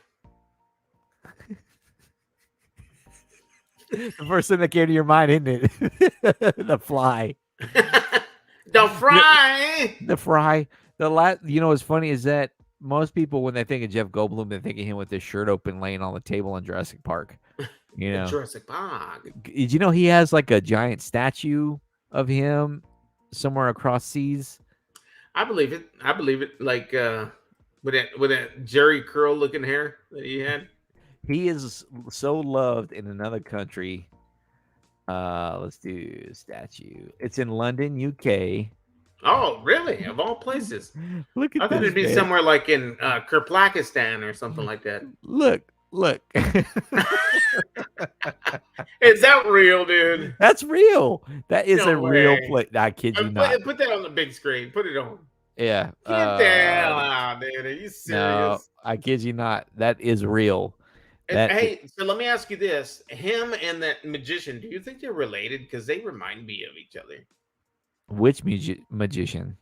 The first thing that came to your mind, isn't it? The Fly. The Fry. The Fry. What's funny is that most people, when they think of Jeff Goldblum, they think of him with his shirt open, laying on the table in Jurassic Park. You In know, Jurassic Park. did you know he has like a giant statue of him somewhere across seas? I believe it. I believe it. Like with that Jerry curl looking hair that he had. He is so loved in another country. Let's do statue. It's in London, UK. Oh, really? Of all places. Look I at thought this it'd be man. somewhere like in Kirplakistan or something like that. Look. Is that real, dude? That's real. That is a No real way. place. I kid you not. Put that on the big screen. Put it on. Yeah. Get the hell out, dude. Are you No, serious? I kid you not. That is real. That I- Hey, so let me ask you this: him and that magician, do you think they're related? Because they remind me of each other. which magician?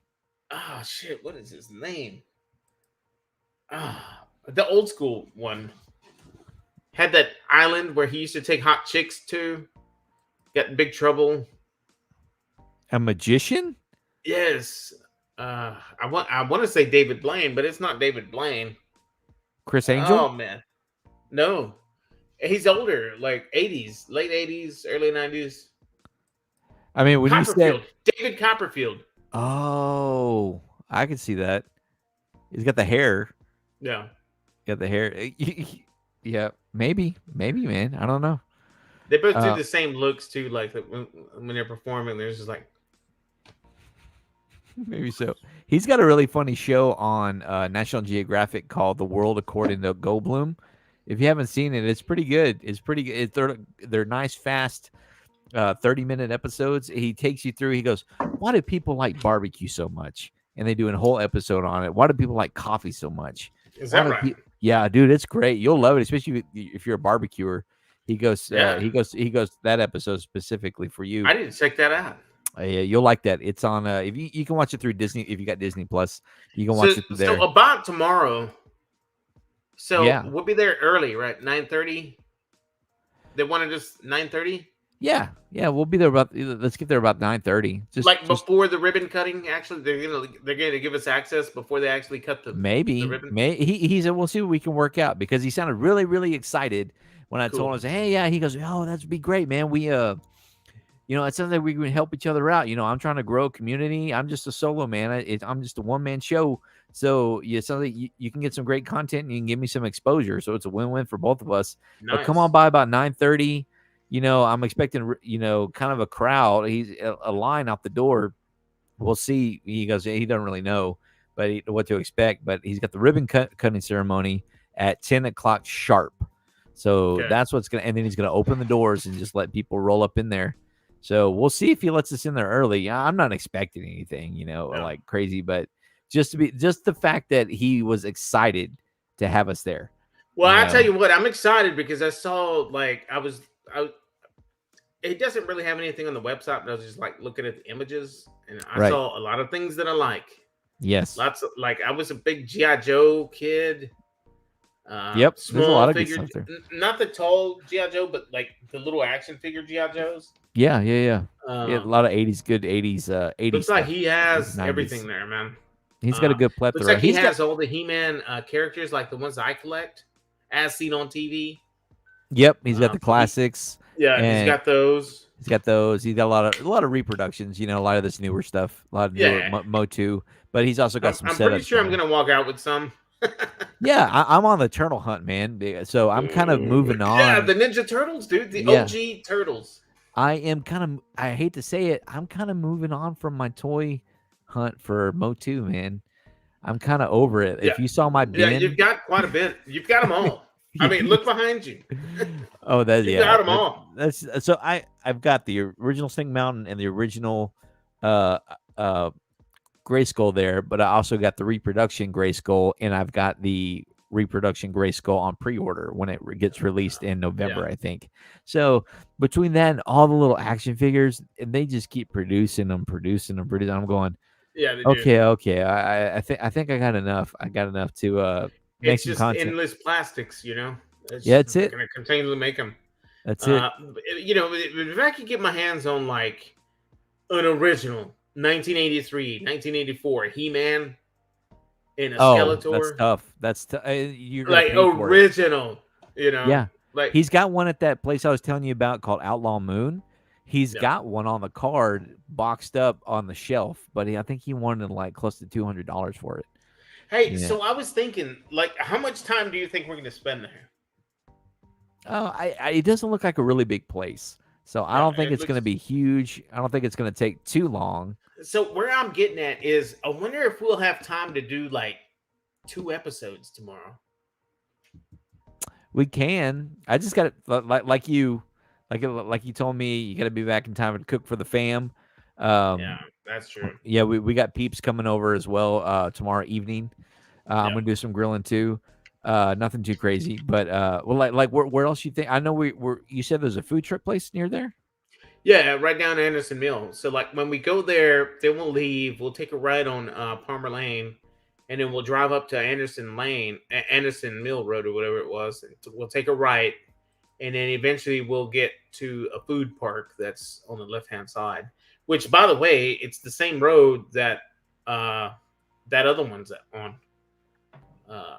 Oh shit! What is his name? The old school one had that island where he used to take hot chicks to. Got in big trouble. A magician? Yes. I want to say David Blaine, but it's not David Blaine. Chris Oh Angel? man, no, he's older, like 80s, late 80s, early 90s. I mean, when you said, Copperfield, David Copperfield. oh, I can see that. He's got the hair. Yeah, Got the hair. Yeah, maybe, man. I don't know. they both do Uh, the same looks too. Like when they're performing, there's just like Maybe so. He's got a really funny show on National Geographic called "The World According to Goldblum." If you haven't seen it, it's pretty good. It's pretty good. They're nice, fast, 30-minute episodes. He takes you through. He goes, "Why do people like barbecue so much?" And they do a whole episode on it. Why do people like coffee so much? is Why that do right? people? Yeah, dude, it's great. You'll love it, especially if you're a barbecuer. He goes, Yeah, he goes that episode specifically for you. I need to check that out. Yeah, you'll like that. It's on. If you can watch it through Disney, if you got Disney Plus, you can So watch it through so there. about tomorrow. So Yeah, we'll be there early, right? 9:30. They wanted us 9:30, yeah. We'll be there about. Let's get there about 9:30. like Just before the ribbon cutting. Actually, they're gonna give us access before they actually cut the maybe, ribbon. he said we'll see what we can work out because he sounded really excited when I told Cool. him. I said, hey, yeah. He goes, oh, that'd be great, man. We it sounds like we can help each other out. I'm trying to grow a community. I'm just a solo man. I'm just a one man show. So it sounds like you can get some great content and you can give me some exposure. So it's a win win for both of us. But come on Nice. by about 9:30. I'm expecting kind of a crowd. He's a line out the door. We'll see. He goes, he doesn't really know, but what to expect. But he's got the ribbon cutting ceremony at 10 o'clock sharp. So Okay. that's what's gonna. And then he's gonna open the doors and just let people roll up in there. So we'll see if he lets us in there early. I'm not expecting anything, No. like crazy, but just the fact that he was excited to have us there. Well, You I tell know, you what, I'm excited because I saw like I it doesn't really have anything on the website, but I was just like looking at the images, and I Right. saw a lot of things that I like. Yes. Lots of like I was a big GI Joe kid. Yep. There's a lot Small of good figure, stuff there. not the tall GI Joe, but like the little action figure GI Joes. Yeah. Yeah. Yeah. Yeah. A Um, lot of 80s, good 80s, 80s Looks like stuff. he 80s, has everything 90s. there, man. He's got a good Looks like plethora. he He's got, has all the He-Man characters, like the ones I collect, as seen on TV. yep. He's got the So classics, yeah, he's and got those. he's got those. He's got a lot of reproductions. A lot of this newer stuff, a lot of newer Yeah, Motu. But he's also got some I'm pretty setups sure I'm now. gonna walk out with some. Yeah, I'm on the turtle hunt, man. So I'm kind of moving Yeah, on. the Ninja Turtles, dude, the Yeah, OG Turtles. I am kind of. I hate to say it, I'm kind of moving on from my toy hunt for Motu, man. I'm kind of over it. Yeah, If you saw my yeah, you've bin, got quite a bit. You've got them all. I mean, look behind you. oh, that You've got yeah, them all. that's so. I've got the original Sing Mountain and the original uh uh Gray Skull there, but I also got the reproduction Gray Skull, and I've got the reproduction Gray Skull on pre-order when it gets released in Yeah, November, I think. So between that and all the little action figures, and they just keep producing them, producing them, producing. I'm going, yeah, they do. okay, okay. I think I got enough. I got enough to make It's some just content. endless plastics, you know. Yeah, It's that's they're it. gonna continually make them. That's it. If I could get my hands on like an original 1983, 1984 He-Man and a Oh, that's Skeletor, tough. You're gonna like pay for it. original, Yeah. like He's got one at that place I was telling you about called Outlaw Moon. He's yeah. got one on the card boxed up on the shelf, but I think he wanted like close to $200 for it. Hey, Yeah. so I was thinking, like, how much time do you think we're gonna spend there? Oh, it doesn't look like a really big place. So I No, don't think it it's going to looks. be huge. I don't think it's going to take too long. So where I'm getting at is, I wonder if we'll have time to do like 2 episodes tomorrow. We can. I just got it like you like you told me you got to be back in time to cook for the fam. Yeah, that's true. Yeah, we got peeps coming over as well tomorrow evening. I'm Yeah. gonna do some grilling too. Nothing too crazy, but well, like where else you think? I know you said there's a food truck place near there. Yeah, right down Anderson Mill. So like when we go there, then we'll leave. We'll take a ride on Palmer Lane, and then we'll drive up to Anderson Lane, Anderson Mill Road or whatever it was. And we'll take a right, and then eventually we'll get to a food park that's on the left hand side. Which, by the way, it's the same road that that other one's on. Uh,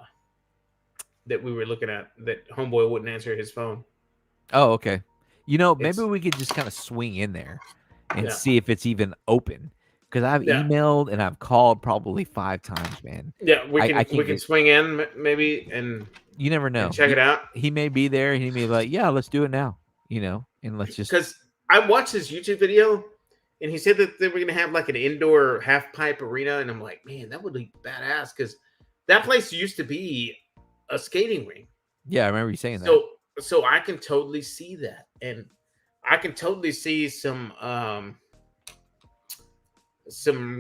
that we were looking at. That homeboy wouldn't answer his phone. Oh, okay. Maybe It's we could just kind of swing in there and yeah, see if it's even open. Because I've yeah. emailed and I've called probably 5 times, man. Yeah, I we can't can get. swing in maybe You never and know. check it out. He may be there. He may be like, yeah, let's do it now. And let's just. Because I watched this YouTube video, and he said that they were gonna have like an indoor half pipe arena, and I'm like, man, that would be badass. Because that place used to be a skating rink, Yeah, I remember you saying that. so I can totally see that, and I can totally see some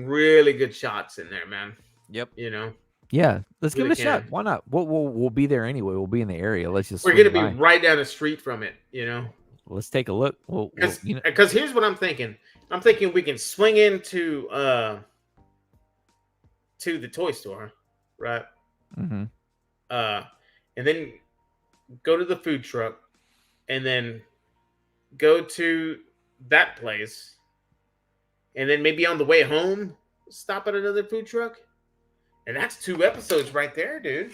really good shots in there, man. Yep. You know, Yeah, let's give really it a shot. can. Why not? We'll be there anyway. We'll be in the area. Let's just We're swing gonna be by. right down the street from it. You know. Let's take a look. Because here's what I'm thinking. I'm thinking we can swing into to the toy store, right? hmm Uh, and then go to the food truck, and then go to that place, and then maybe on the way home, stop at another food truck, and that's 2 episodes right there, dude.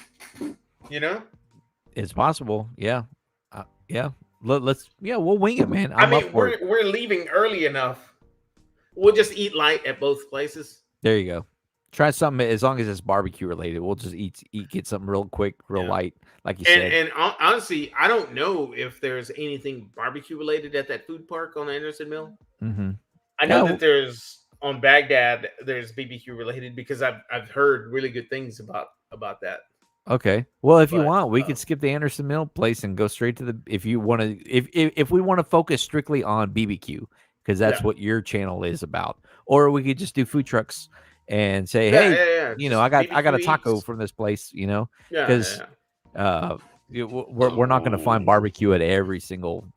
You know, It's possible. Yeah, yeah. We'll wing it, man. I I'm up mean, for it. we're leaving early enough. We'll just eat light at both places. There you go. Try something as long as it's barbecue related. We'll just get something real quick, real Yeah. light, like you And said. honestly, I don't know if there's anything barbecue related at that food park on Anderson Mill. Mm-hmm. I know that there's on Baghdad there's BBQ related because I've heard really good things about that. Okay. Well, if you But want, we could skip the Anderson Mill place and go straight to the. If you want to, if we want to focus strictly on BBQ, because that's yeah, what your channel is about, or we could just do food have say, yeah, hey, yeah, yeah. I Just got a BBQ taco eats. from this place, Yeah, because yeah, We're not going to find barbecue at every single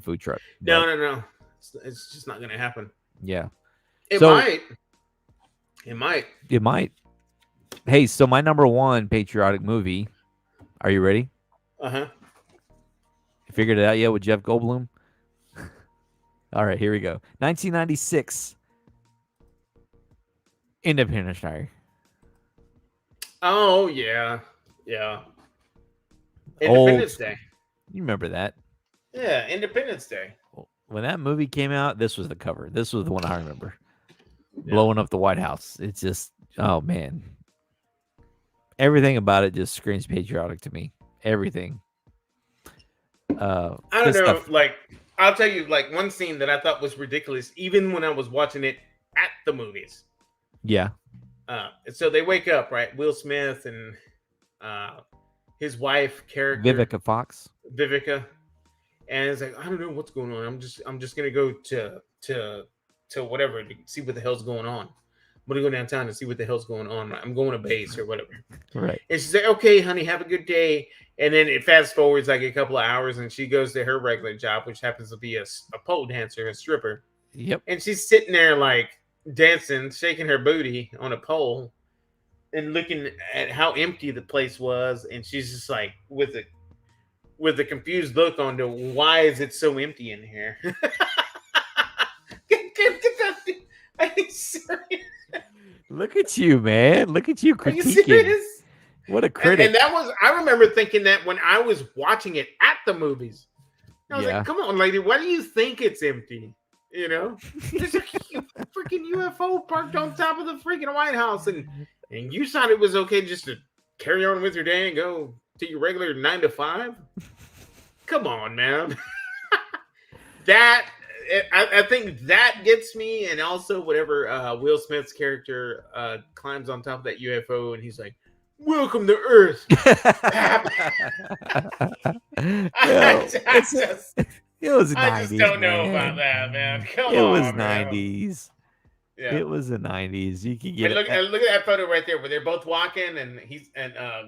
food truck. No, But no, no. It's just not gonna happen. yeah, It so might. It might. it might. Hey, so my number one patriotic movie. Are you ready? Uh-huh. You figured it out yet with Jeff Goldblum? All right, here we go. 1996, Independence Day. Oh yeah. Yeah. Old. Independence Day. You remember that? Yeah, Independence Day. When that movie came out, this was the cover. This was the one I remember. Yeah. Blowing up the White House. It's just, oh man. Everything about it just screams patriotic to me. Everything. I don't know. Stuff. Like, I'll tell you, like, one scene that I thought was ridiculous, even when I was watching it at the movies. Yeah. So they wake up, right? Will Smith and his wife character Vivica, and it's like, I don't know what's going on. I'm just gonna go to whatever to see what the hell's going on. I'm gonna go downtown to see what the hell's going on. I'm going to base or whatever. Right. And she's like, okay, honey, have a good day. And then it fast forwards like a couple of hours, and she goes to her regular job, which happens to be a pole dancer, a stripper. Yep. And she's sitting there like dancing, shaking her booty on a pole, and looking at how empty the place was. And she's just like with a confused look on to why is it so empty in here? Are you serious? Look at you, man. Look at you critiquing. Are you serious? What a critic. And that was, I remember thinking that when I was watching it at the movies. I was like, come on, lady, why do you think it's empty? You know? There's a freaking UFO parked on top of the freaking White House, and you thought it was okay just to carry on with your day and go to your regular 9 to 5? Come on, man. I think that gets me, and also whatever Will Smith's character climbs on top of that UFO, and he's like, "Welcome to Earth." It was 90s. I just don't know about that, man. Come on, it was man. 90s. Yeah. It was the 90s. You could get look at that photo right there, where they're both walking, and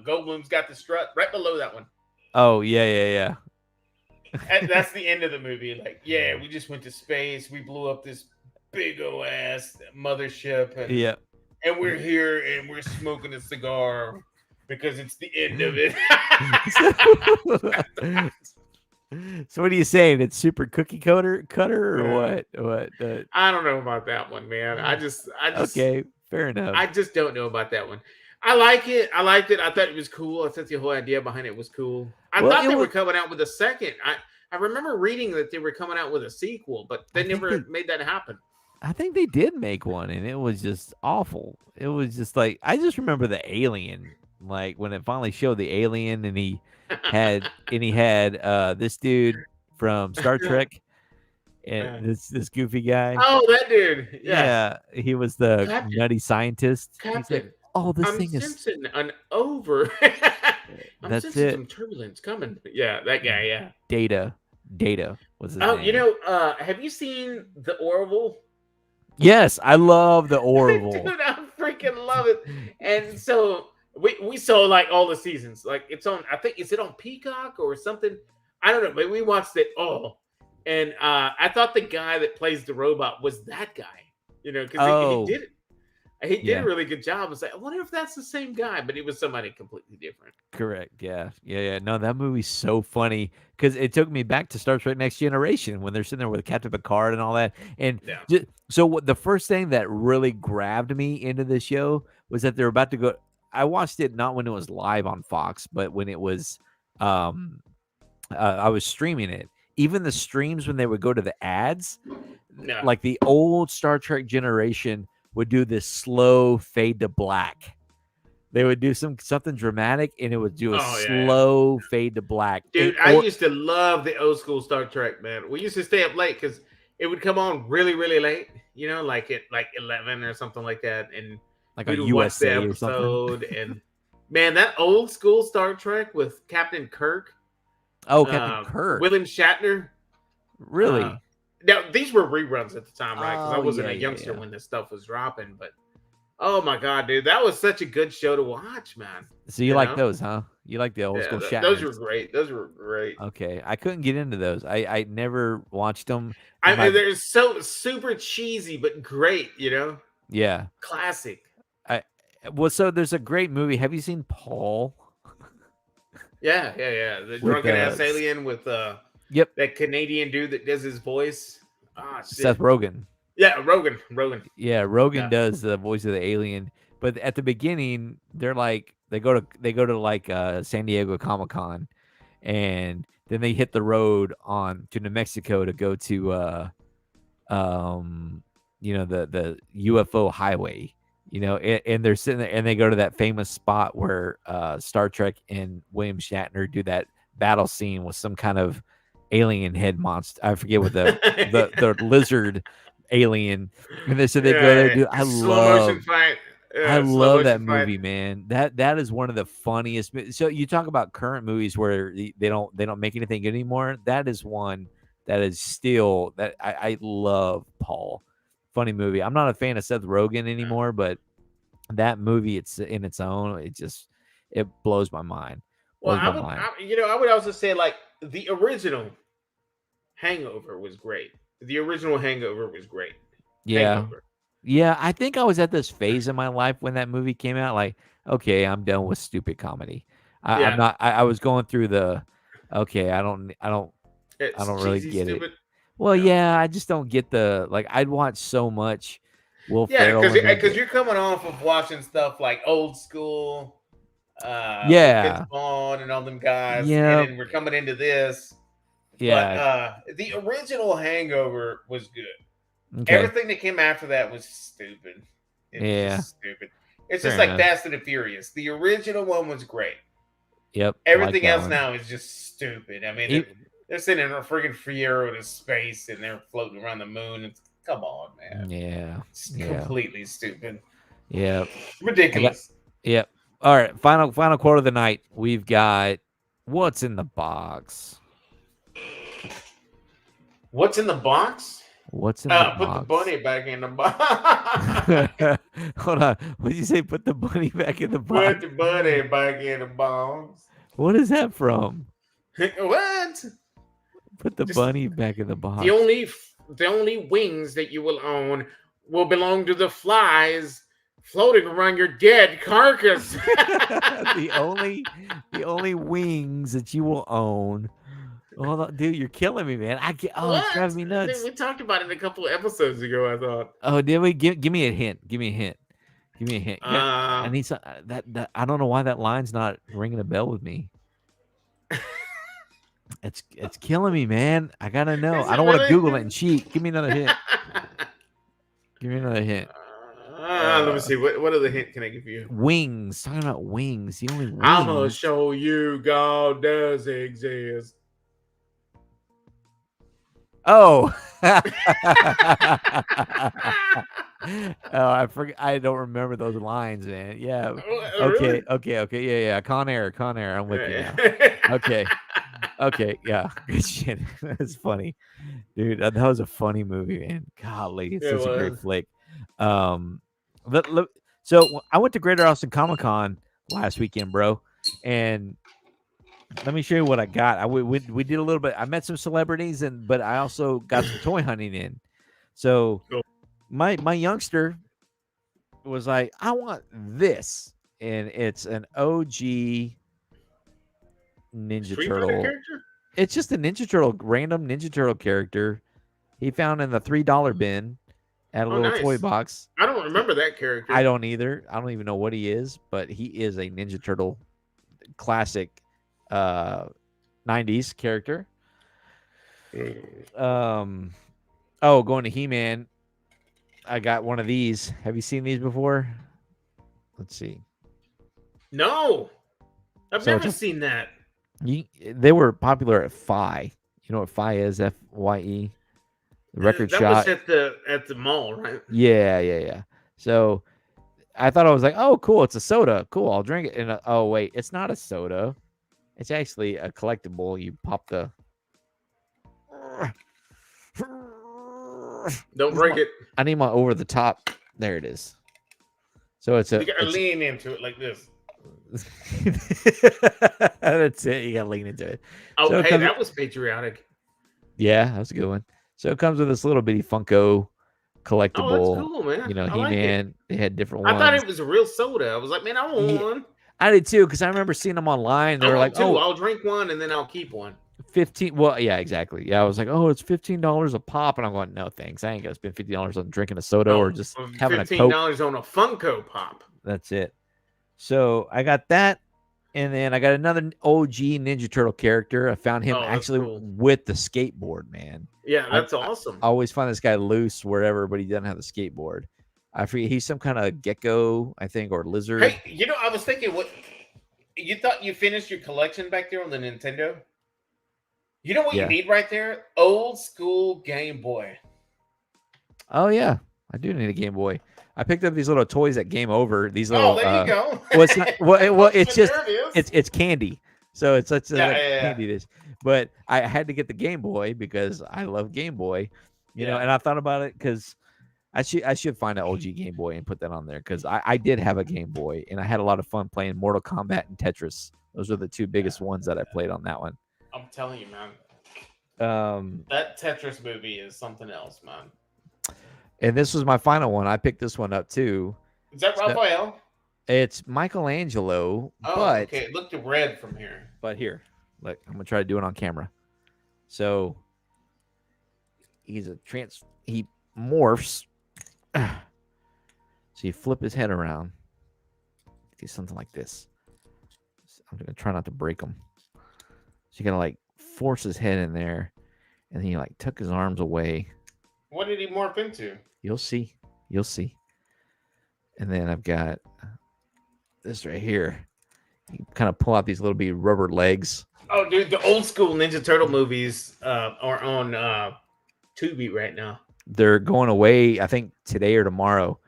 Goldblum's got the strut right below that one. Oh yeah. That's the end of the movie. Like, yeah, we just went to space. We blew up this big ol' ass mothership, and we're here and we're smoking a cigar because it's the end of it. So what are you saying? It's super cookie cutter or what? What? I don't know about that one, man. I just okay, fair enough. I just don't know about that one. I like it. I liked it. I thought it was cool. I thought the whole idea behind it was cool. I thought they were coming out with a second. I remember reading that they were coming out with a sequel, but they never made that happen. I think they did make one, and it was just awful. It was just like, I just remember the alien, like when it finally showed the alien, and he had this dude from Star Trek, and this goofy guy. Oh, that dude. Yeah, he was the nutty scientist. Captain. Like, oh, this thing is sensing an over. That's sensing it. Some turbulence coming. Yeah, that guy. Yeah. Data was his name. Oh, you know, have you seen The Orville? Yes, I love The Orville. Dude, I freaking love it. And so we saw like all the seasons. Like it's on. I think is it on Peacock or something? I don't know, but we watched it all. And I thought the guy that plays the robot was that guy. You know, because he did it. He did a really good job. I was like, I wonder if that's the same guy, but it was somebody completely different. Correct. Yeah. No, that movie's so funny because it took me back to Star Trek Next Generation when they're sitting there with Captain Picard and all that. And so the first thing that really grabbed me into the show was that they're about to go. I watched it not when it was live on Fox, but when it was, I was streaming it. Even the streams when they would go to the ads, like the old Star Trek generation would do this slow fade to black. They would do something dramatic, and it would do a slow fade to black. Dude, I used to love the old school Star Trek, man. We used to stay up late because it would come on really, really late. You know, like at 11 or something like that, and like a USA or something. And man, that old school Star Trek with Captain Kirk. Oh, Captain Kirk, William Shatner. Really? Now, these were reruns at the time, right? Because I wasn't a youngster when this stuff was dropping. But Oh my god, dude, that was such a good show to watch, man. So you You like know? those, huh? You like the old Yeah, school those were Shatners. great. Those were great. Okay, I couldn't get into those. I never watched them, and I my mean, they're so super cheesy, but great. yeah. Classic. I well, so there's a great movie. Have you seen Paul Yeah, yeah, yeah. The with drunken ass alien with yep, that Canadian dude that does his voice. Ah, Seth shit. Rogen. Yeah, Rogan. Rogan. Yeah, Rogan Yeah. does the voice of the alien, but at the beginning, they're like they go to like San Diego Comic-Con, and then they hit the road on to New Mexico to go to um the UFO highway, and they're sitting there and they go to that famous spot where Star Trek and William Shatner do that battle scene with some kind of alien head monster. I forget what the lizard alien, and they go there, Yeah, dude. slow motion fight. I Yeah, slow love that motion fight. movie, man. That is one of the funniest. So you talk about current movies where they don't make anything good anymore. That is one that is still that I love. Paul, funny movie. I'm not a fan of Seth Rogen anymore, but that movie, it's in its own. It blows my mind. Well, Blows my mind. I would also say like the original Hangover was great. The original Hangover was great. Yeah, Hangover. yeah. I think I was at this phase in my life when that movie came out. Like, okay, I'm done with stupid comedy. I'm Yeah, not. I was going through the. Okay, I don't it's really cheesy, get it. stupid. Well, Yeah, yeah, I just don't get the like. I'd watch so much Will yeah, Ferrell in that. because you're coming off of watching stuff like Old School, with Vince Yeah, Vaughn and all them guys, and yeah, then we're coming into this. But yeah. the original Hangover was good. Okay, Everything that came after that was stupid. It was yeah, just stupid. It's just fair like enough. Fast and the Furious. The original one was great. Yep, I like Everything that else one. now is just stupid. I mean, E- they're sending a freaking Fiero to space and they're floating around the moon. Come on, man. yeah, It's yeah, completely stupid. yeah. I got. Ridiculous. Yep. All right. Final quote of the night. We've got what's in the box. What's in the box? What's in the Put the box? bunny back in the box. Hold on. What did you say? Put the bunny back in the Put box. the bunny back in the box. What is that from? What? Put the Just bunny back in the the box. only the only wings that you will own will belong to the flies floating around your dead carcass. the only the only wings that you will own. Hold on, dude, you're killing me, man. It's What? driving me I think nuts. we talked about it a couple of episodes ago. I thought. Oh, did we? Give me a hint. Give me a hint. Give me a hint. I Uh, need some that I don't know why that line's not ringing a bell with me. It's killing me, man. I gotta know. is I it don't want to really? Google it and cheat. Give me another hint. Give me another hint. Let me Uh, see. What other hint can I give you? wings. Talking about wings. The only I'm gonna wings. show you God does exist. Oh. Oh, I forget. I don't remember those lines, man. Yeah. Really? Okay. Okay. Okay. Yeah. Yeah. Con Air. Con Air. I'm with you now. Okay. Okay. Yeah. Good shit. That's funny, dude. That was a funny movie, man. Golly, it's It such a great was. flick. Um, so I went to Greater Austin Comic Con last weekend, bro, and let me show you what I got. We did a little bit. I met some celebrities, but I also got some toy hunting in. So Cool. my youngster was like, I want this, and it's an OG Ninja Street Fighter Turtle. character? It's just a Ninja Turtle, random Ninja Turtle character he found in the $3 bin at a Oh, little toy nice. box. I don't remember that I character. don't either. I don't even know what he is, but he is a Ninja Turtle classic 90s character. Um going to He-Man. I got one of these. Have you seen these before? Let's see. No, I've So it's never a seen that. they were popular at Phi. You know what Phi is? FYE. The record That was shot. at the mall, right? Yeah, yeah, yeah. So I thought I was like, oh, cool, it's a soda. Cool, I'll drink it. And oh wait, it's not a soda. It's actually a collectible. You pop the. Don't break it. I need my over the top. There it is. So it's You gotta lean into it like this. that's it. You gotta lean into it. Oh, So it hey, comes. that was patriotic. Yeah, that's a good one. So it comes with this little bitty Funko Oh, that's collectible. cool, man. I like it. He-Man. They had different I thought ones. it was a real soda. I was like, man, I want Yeah, one. I did too because I remember seeing them online. They I were like, want two. "Oh, I'll drink one and then I'll keep one. 15." Well, yeah, exactly. Yeah, I was like, "Oh, it's $15 a pop," and I'm going, "No, thanks. I ain't gonna spend $50 on drinking a soda or Oh, just for having a Coke." $15 on a Funko Pop. That's it. So I got that, and then I got another OG Ninja Turtle character. I found him Oh, that's actually cool. with the skateboard. Man, Yeah, I, that's I awesome. always find this guy loose wherever, but he doesn't have the skateboard. I forget. He's some kind of gecko, I think, or lizard. Hey, I was thinking, what you thought you finished your collection back there on the Nintendo? You know what you Yeah. need right there? Old school Game Boy. Oh yeah, I do need a Game Boy. I picked up these little toys at Game Over. These Oh, little. there you go. Well, it's not. Well, it's just. There it is. It's candy. So it's such Yeah, like yeah, candy. This, but I had to get the Game Boy because I love Game Boy. yeah. And I thought about it because I should find an OG Game Boy and put that on there because I did have a Game Boy and I had a lot of fun playing Mortal Kombat and Tetris. Those are the two biggest ones that I played on that one. I'm telling you, man. Um, That Tetris movie is something else, man. and this was my final one. I picked this one up too. Is that So Raphael? it's Michelangelo, Oh, but okay. It looked red from here. here, look, I'm gonna try to do it on camera. So he morphs. So you flip his head around. Do something like this. I'm gonna try not to break him. So you gotta like force his head in there, and then you like tuck his arms away. What did he morph into? You'll see. You'll see. And then I've got this right here. You kind of pull out these little bitty rubber legs. Oh, dude, the old school Ninja Turtle movies are on Tubi right now. They're going away, I think, today or tomorrow.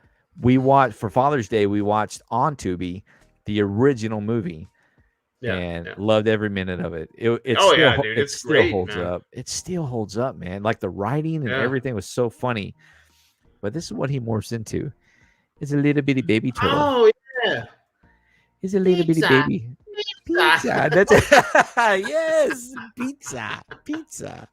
We watched for Father's Day. We watched on Tubi the original movie, and loved every minute of it. It still great, holds man. up. It still holds up, man. Like the writing and everything was so funny. But this is what he morphs into. It's a little bitty baby turtle. Oh yeah, It's a little bitty baby. Pizza. That's yes, pizza.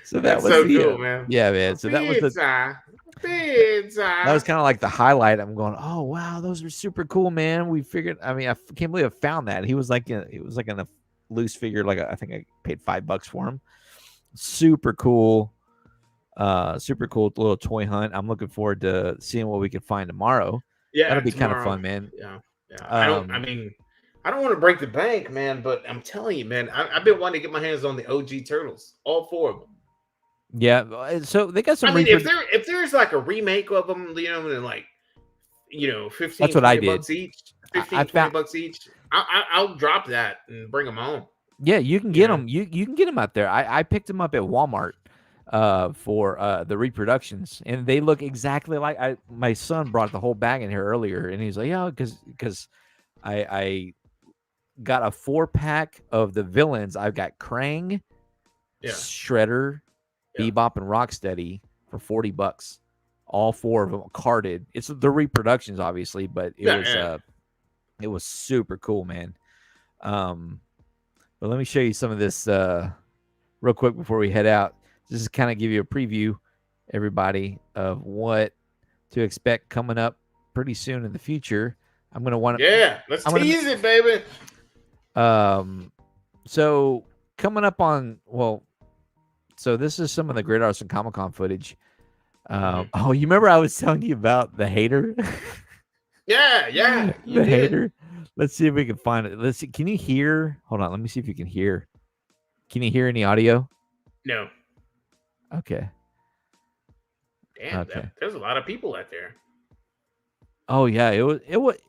So that's was so the, cool, man. Yeah, man. So that was pizza. That was kind of like the highlight. I'm going, oh wow, those are super cool, man. We figured. I mean, I can't believe I found that. He was like, it was like in a loose figure. Like I think I paid $5 for him. Super cool. Super cool little toy hunt. I'm looking forward to seeing what we can find tomorrow. Yeah, that'll be kind of fun, man. Yeah. I don't want to break the bank, man, but I'm telling you, man, I've been wanting to get my hands on the OG Turtles, all four of them. Yeah, so they got some. I mean, if there's like a remake of them, and like, 15. That's what I did. Bucks each, 15, $20 each. I'll drop that and bring them home. Yeah, you can get them. You can get them out there. I picked them up at Walmart for the reproductions, and they look exactly like my son brought the whole bag in here earlier, and he's like, yeah, because I got a 4-pack of the villains. I've got Krang, Shredder, Bebop, and Rocksteady for $40. All 4 of them carded. It's the reproductions, obviously, but it was super cool, man. But let me show you some of this real quick before we head out. Just to kind of give you a preview, everybody, of what to expect coming up pretty soon in the future. I'm gonna want to. Yeah, let's tease it, baby. So coming up on so this is some of the Great Arson Comic-Con footage. Oh, you remember I was telling you about the hater? Yeah, the hater. Let's see if we can find it. Let's see. Can you hear? Hold on. Let me see if you can hear. Can you hear any audio? No. Okay. Damn, there's a lot of people out there. Oh yeah, it was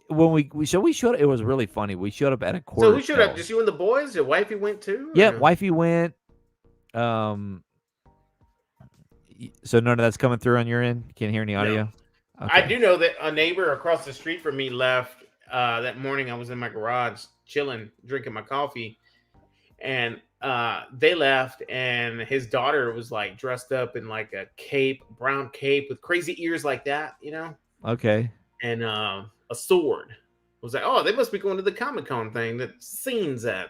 when we showed. It was really funny. We showed up at a quarter. So who showed up? Just you and the boys? Your wifey went too? Yeah, wifey went. So none of that's coming through on your end. Can't hear any audio. No. Okay. I do know that a neighbor across the street from me left that morning. I was in my garage chilling, drinking my coffee, and they left, and his daughter was like dressed up in like a cape, brown cape with crazy ears like that, Okay. And a sword. I was like, oh, they must be going to the Comic Con thing that scenes at.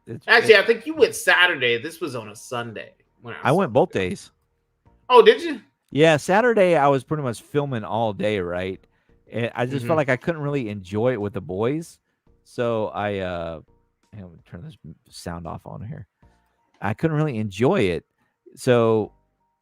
It's, Actually, I think you went Saturday. This was on a Sunday when I I saw went you both go. days. Oh, did you? Yeah, Saturday I was pretty much filming all day, right? And I just felt Mm-hmm. like I couldn't really enjoy it with the boys. So hang on, turn this sound off on here. I couldn't really enjoy it. So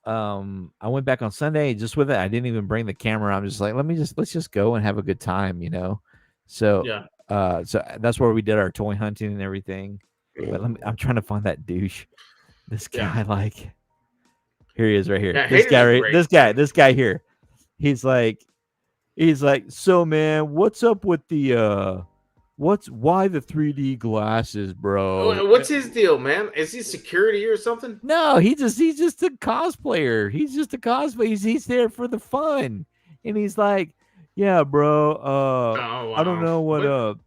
I went back on Sunday just with it. I didn't even bring the camera. I'm just like, let's just go and have a good time, you know. So Yeah. so that's where we did our toy hunting and everything. But I'm trying to find that douche. This Yeah. guy, like, here he is right here. Yeah. Hayden is great, man. This guy here. He's like, so man, what's up with the why the 3D glasses, bro? What's his deal, man? Is he security or something? No, he's just a cosplayer. He's just a cosplayer. He's there for the fun. And he's like, yeah, bro, Oh I don't wow. know what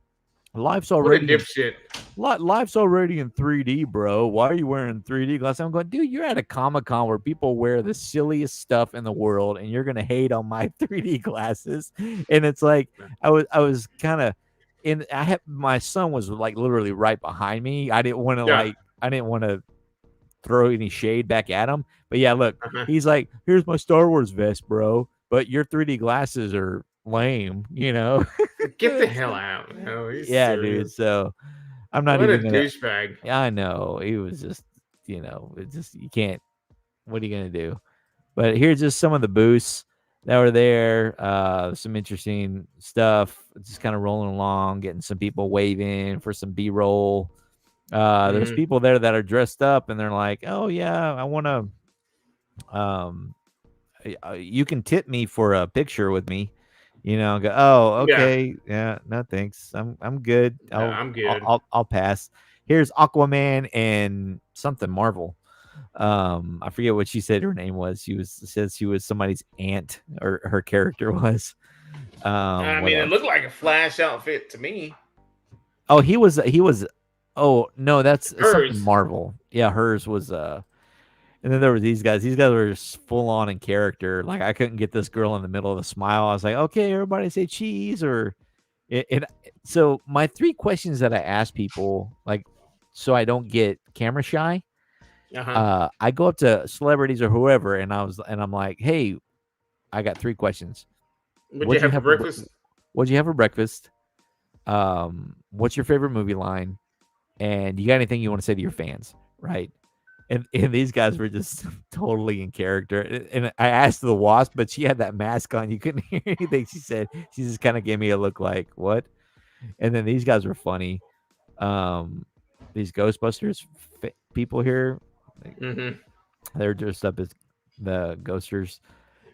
life's What a already in dipshit. life's already in 3D, bro. Why are you wearing 3D glasses? I'm going, dude, you're at a Comic Con where people wear the silliest stuff in the world, and you're gonna hate on my 3D glasses. And it's like I was kind of in. I had my son was like literally right behind me. Yeah. I didn't want to throw any shade back at him. But yeah, look, Uh-huh. he's like, here's my Star Wars vest, bro. But your 3D glasses are lame, you know. Get the hell out. No, he's Yeah, dude. serious. So I'm not What a even gonna. douchebag. Yeah, I know. He was just, it just you can't. What are you gonna do? But here's just some of the booths that were there. Some interesting stuff. Just kind of rolling along, getting some people waving for some B-roll. There's Mm-hmm. people there that are dressed up, and they're like, "Oh yeah, I want to. Um, you can tip me for a picture with me." Go, oh, Yeah. okay, yeah, no thanks, I'm good. No, I'm good. I'll pass. Here's Aquaman and something Marvel. I forget what she said her name was. Says she was somebody's aunt, or her character was. I What mean, it else? looked like a Flash outfit to me. Oh, he was. Oh no, that's something Hers. Marvel. Yeah, hers was. And then there were these guys. These guys were just full on in character. Like I couldn't get this girl in the middle of the smile. I was like, okay, everybody say cheese or. So my three questions that I ask people, like, so I don't get camera shy. Uh-huh. I go up to celebrities or whoever, and I'm like, hey, I got three questions. What'd you What'd you have for have for breakfast? What'd you have for breakfast? What's your favorite movie line? And you got anything you want to say to your fans, right? And these guys were just totally in character. And I asked the wasp, but she had that mask on. You couldn't hear anything she said. She just kind of gave me a look like, what? And then these guys were funny. Um, these Ghostbusters people here, like, Mm-hmm. they're dressed up as the Ghosters.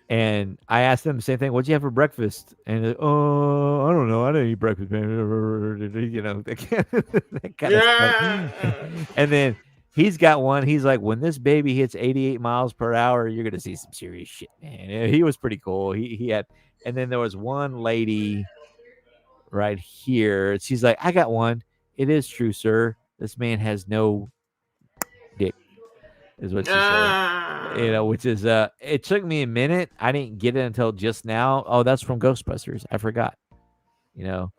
And I asked them the same thing. What'd you have for breakfast? And oh, I don't know. I didn't eat breakfast, man. That kind of stuff. Yeah. And then he's got one. He's like, when this baby hits 88 miles per hour, you're gonna see some serious shit, man. He was pretty cool. He had, and then there was one lady right here. She's like, I got one. It is true, sir. This man has no dick, is what she said. Which is it took me a minute. I didn't get it until just now. Oh, that's from Ghostbusters. I forgot. You know,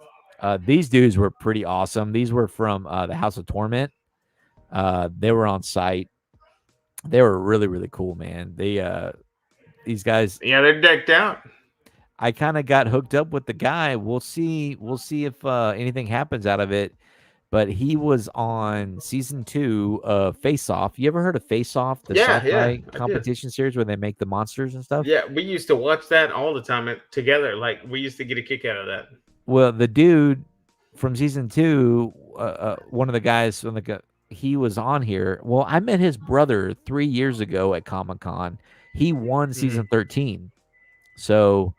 these dudes were pretty awesome. These were from the House of Torment. They were on site. They were really, really cool, man. These guys, Yeah, they're decked out. I kind of got hooked up with the guy. We'll see if anything happens out of it. But he was on season 2 of Face Off. You ever heard of Face Off, the Yeah, yeah, sci-fi I did. competition series where they make the monsters and stuff? Yeah, we used to watch that all the time together. Like we used to get a kick out of that. Well, the dude from season 2, one of the guys from he was on here. Well, I met his brother 3 years ago at Comic Con. He won Mm-hmm. season 13, so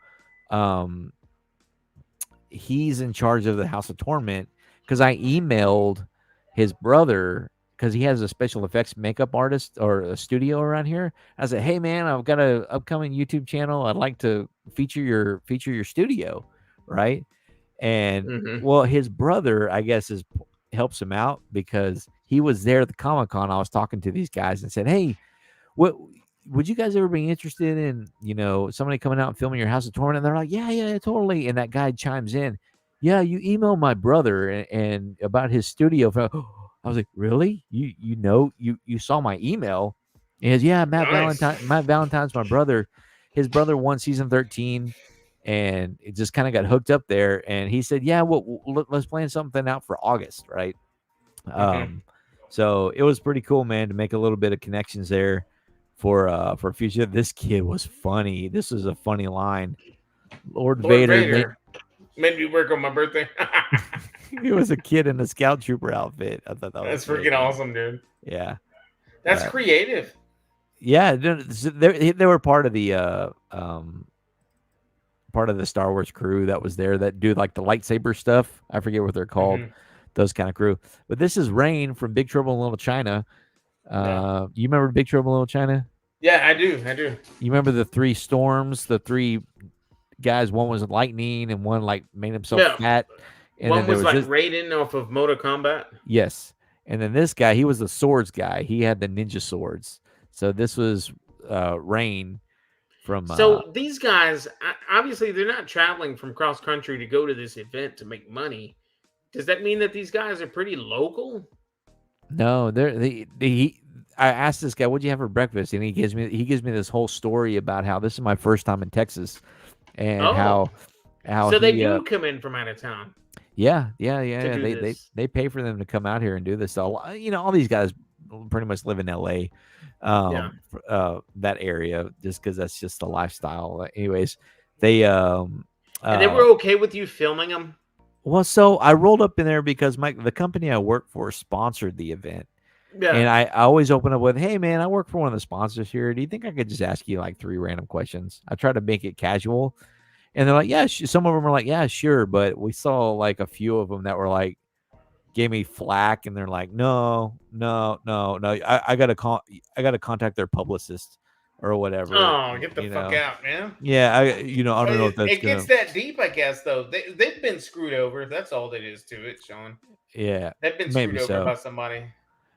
um, he's in charge of the House of Torment. Because I emailed his brother because he has a special effects makeup artist or a studio around here. I said, "Hey man, I've got a upcoming YouTube channel. I'd like to feature your studio, right?" And Mm-hmm. well, his brother, I guess, helps him out because he was there at the Comic Con. I was talking to these guys and said, "Hey, what would you guys ever be interested in, somebody coming out and filming your house of torment? And they're like, yeah, yeah, totally. And that guy chimes in, yeah, you emailed my brother and about his studio. I was like, really? You saw my email? And he goes, yeah, Nice. Matt Valentine's my brother. His brother won season 13 and it just kind of got hooked up there. And he said, yeah, well, let's plan something out for August, right? Hmm. So it was pretty cool, man, to make a little bit of connections there for future. This kid was funny. This was a funny line. Lord Lord Vader made Vader made me work on my birthday. he was a kid in a scout trooper outfit. I thought that was That's great, freaking man. awesome, dude. Yeah. That's But creative. yeah, they were part of the Star Wars crew that was there that do like the lightsaber stuff. I forget what they're called. Hmm. Those kind of crew. But this is Rain from Big Trouble in Little China. Yeah. You remember Big Trouble in Little China? Yeah, I do. I do. You remember the three storms, the three guys? One was lightning, and one like made himself Yeah. fat, and then One there was was like this. Raiden off of Mortal Kombat. Yes, and then this guy, he was the swords guy. He had the ninja swords. So this was Rain from. So these guys, obviously, they're not traveling from cross country to go to this event to make money. Does that mean that these guys are pretty local? No, I asked this guy, "What'd you have for breakfast?" And he gives me this whole story about how this is my first time in Texas, and Oh, how so they he do come in from out of town yeah, yeah, yeah, to yeah. do They this. they pay for them to come out here and do this. So, all these guys pretty much live in L.A. Yeah. That area, just because that's just the lifestyle. Anyways, they And they were okay with you filming them? well, so I rolled up in there because the company I work for sponsored the event, and Yeah. I always open up with, "Hey, man, I work for one of the sponsors here. Do you think I could just ask you like three random questions?" I try to make it casual, and they're like, "Yeah." Some of them are like, "Yeah, sure," but we saw like a few of them that were like gave me flack, and they're like, "No, no, no, no. I gotta contact their publicist or whatever." Oh, get the fuck out, man. Yeah, I don't know if that's It gets gonna. that deep, I guess, though. They've been screwed over. That's all that is to it, Sean. Yeah, They've been maybe screwed over so. by somebody.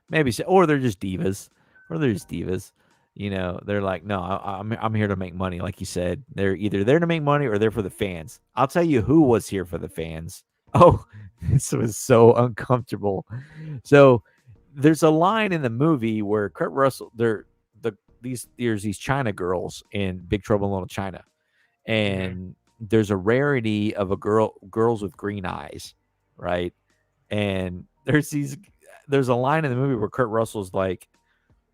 Maybe so, or they're just divas, or they're just divas. They're like, no, I'm here to make money, like you said. They're either there to make money or they're for the fans. I'll tell you who was here for the fans. Oh, this was so uncomfortable. So there's a line in the movie where Kurt Russell, there's these China girls in Big Trouble in Little China, Hmm. and there's a rarity of girls with green eyes, right? And there's a line in the movie where Kurt Russell's like,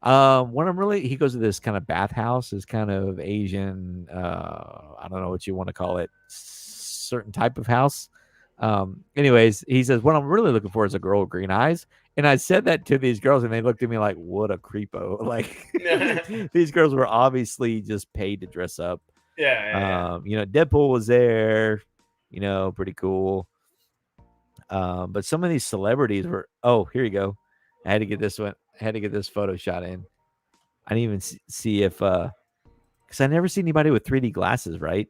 when I'm really, he goes to this kind of bathhouse, this kind of Asian, I don't know what you want to call it, certain type of house. Anyways, he says, what I'm really looking for is a girl with green eyes. And I said that to these girls, and they looked at me like, what a creepo. Like, Yeah, these girls were obviously just paid to dress up. yeah, Deadpool was there, pretty cool. But some of these celebrities were. Oh, here you go. I had to get this one. I had to get this photo shot in. I didn't even see if because I never see anybody with 3D glasses, right?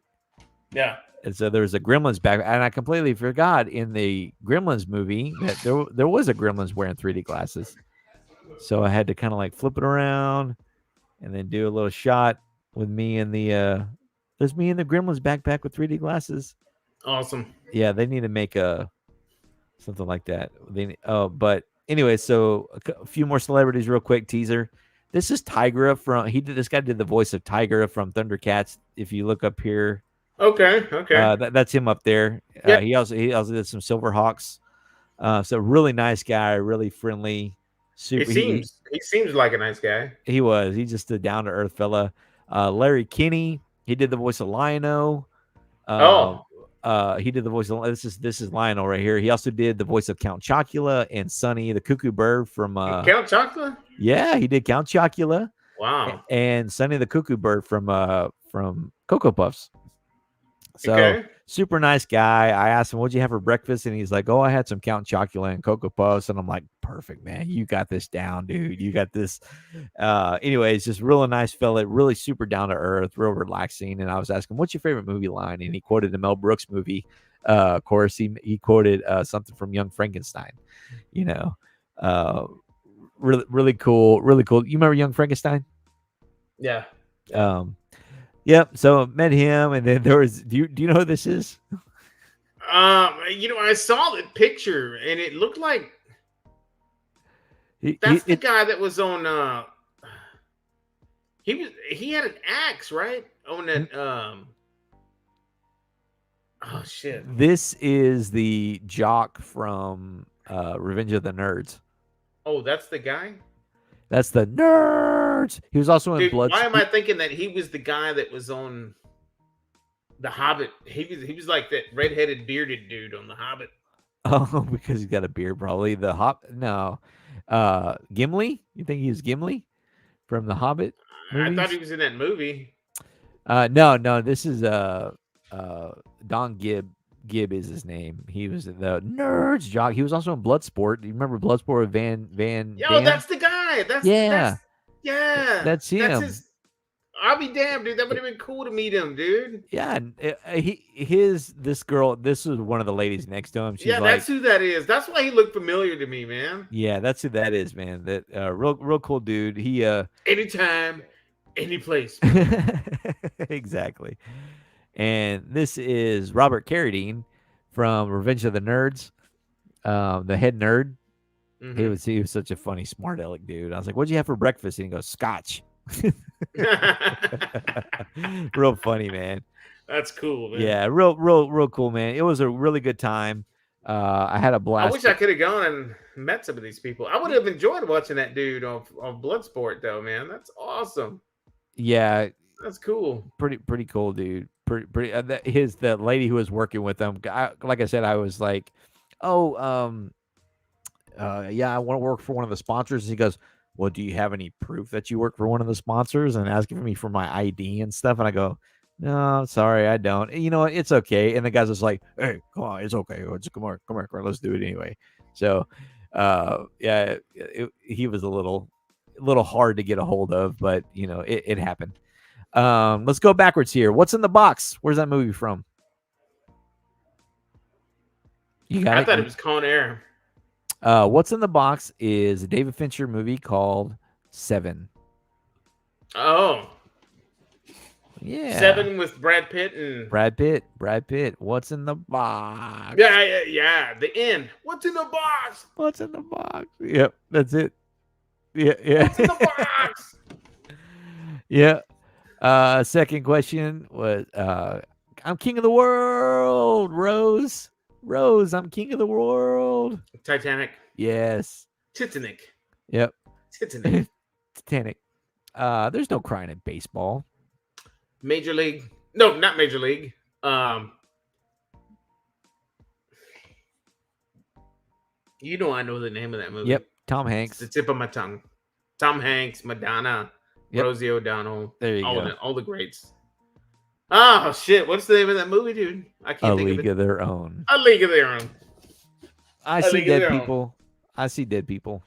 yeah. And so there was a Gremlins back, and I completely forgot in the Gremlins movie that there was a Gremlins wearing 3D glasses. So I had to kind of like flip it around and then do a little shot with me in the there's me in the Gremlins backpack with 3D glasses. Awesome. Yeah, they need to make a something like that. But anyway, so a few more celebrities, real quick teaser. This is Tigra from. This guy did the voice of Tigra from Thundercats. If you look up here, Okay, okay. that's him up there. Yeah, He also did some Silverhawks. So really nice guy, really friendly, he super. seems like a nice guy. He's just a down to earth fella. Larry Kinney, he did the voice of Lion-O. Uh, Oh, he did the voice of this is Lionel right here. He also did the voice of Count Chocula and Sonny the Cuckoo Bird from Count Chocula? yeah, he did Count Chocula Wow. and Sonny the Cuckoo Bird from Cocoa Puffs. So Okay. super nice guy. I asked him, "What'd you have for breakfast?" And he's like, "Oh, I had some Count Chocula and Cocoa Puffs." And I'm like, "Perfect, man. You got this down, dude. You got this." Anyways, just really nice fella, really super down to earth, real relaxing. And I was asking, "What's your favorite movie line?" And he quoted the Mel Brooks movie. Of course, he quoted something from Young Frankenstein. You know, uh, really really cool, really cool. You remember Young Frankenstein? Yeah. Yeah. Um, yep. So met him, and then there was. Do you know who this is? I saw the picture and it looked like He, that's the it guy that was on he had an axe, right? On that oh shit. This is the jock from Revenge of the Nerds. Oh, that's the guy? That's the nerds. He was also in Dude, Blood. why am I thinking that he was the guy that was on The Hobbit? He was like that redheaded bearded dude on The Hobbit. Oh, because he's got a beard, probably. The Hop. No, Gimli. You think he's Gimli from the Hobbit I thought he movies? was in that movie. No. This is Don Gibb. Gibb is his name. He was the nerds jock. He was also in Bloodsport. Do you remember Bloodsport with Van Yo, Dam? that's the guy. That's Yeah, yeah. that's That's him. his. I'll be damned, dude. That would have been cool to meet him, dude. Yeah, and this girl. This was one of the ladies next to him. She's Yeah, like, that's who that is. That's why he looked familiar to me, man. yeah, that's who that is, man. That real cool dude. He Anytime, any place. exactly. And this is Robert Carradine from Revenge of the Nerds, the head nerd. He was such a funny, smart aleck dude. I was like, "What'd you have for breakfast?" And he goes, "Scotch." Real funny, man. That's cool, man. Yeah, real cool, man. It was a really good time. I had a I blast. wish I could have gone and met some of these people. I would have enjoyed watching that dude on Bloodsport, though, man. That's awesome. Yeah, That's cool. pretty cool, dude. Pretty. The lady who was working with him. Like I said, I was like, oh, yeah, I want to work for one of the sponsors. And he goes, well, do you have any proof that you work for one of the sponsors? And asking me for my ID and stuff. And I go, no, sorry, I don't. And you know what? It's okay. And the guy's just like, hey, come on, it's okay. Just come on, let's do it anyway. So, yeah, he was a little hard to get a hold of, but it happened. Let's go backwards here. What's in the box? Where's that movie from? You got I it? thought it was Con Air. What's in the box is a David Fincher movie called Seven. Oh, Yeah. 7 with Brad Pitt and Brad Pitt. What's in the box? yeah. The end. What's in the box? What's in the box? Yep, that's it. Yeah. What's in the box? Yeah. Second question was I'm king of the world, Rose. I'm king of the world. Titanic. Yes. Titanic. Yep. Titanic. Titanic. There's no crying in baseball. Major League. No, not Major League. You know I know the name of that movie. Yep. Tom Hanks. It's the tip of my tongue. Tom Hanks, Madonna, Yep. Rosie O'Donnell. There you go. All the greats. Oh shit! What's the name of that movie, dude? I can't A think League of it. of Their Own. A League of Their Own. I A see League of dead Their Own. people. I see dead people.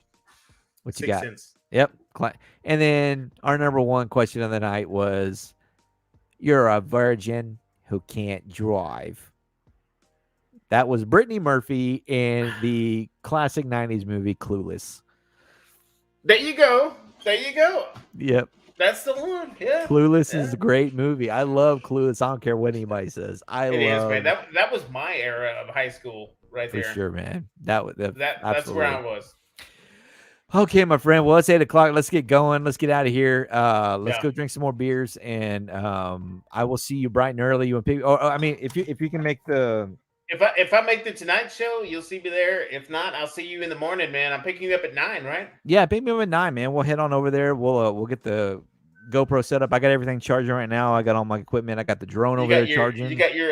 What you Sixth got? Sense. Yep. And then our number one question of the night was, you're a virgin who can't drive. That was Brittany Murphy in the classic 90s movie Clueless. There you go. Yep. That's the one. Yeah. Clueless is a great movie. I love Clueless. I don't care what anybody says. It is, man. That was my era of high school right for there. sure, man. That's where I was. Okay, my friend. Well, it's 8:00. Let's get going. Let's get out of here. Let's go drink some more beers, and I will see you bright and early. You and people. I mean, if you can make the. If I make the Tonight Show, you'll see me there. If not, I'll see you in the morning, man. I'm picking you up at 9, right? Yeah, pick me up at 9, man. We'll head on over there. We'll get the GoPro set up. I got everything charging right now. I got all my equipment. I got the drone over there charging. You got your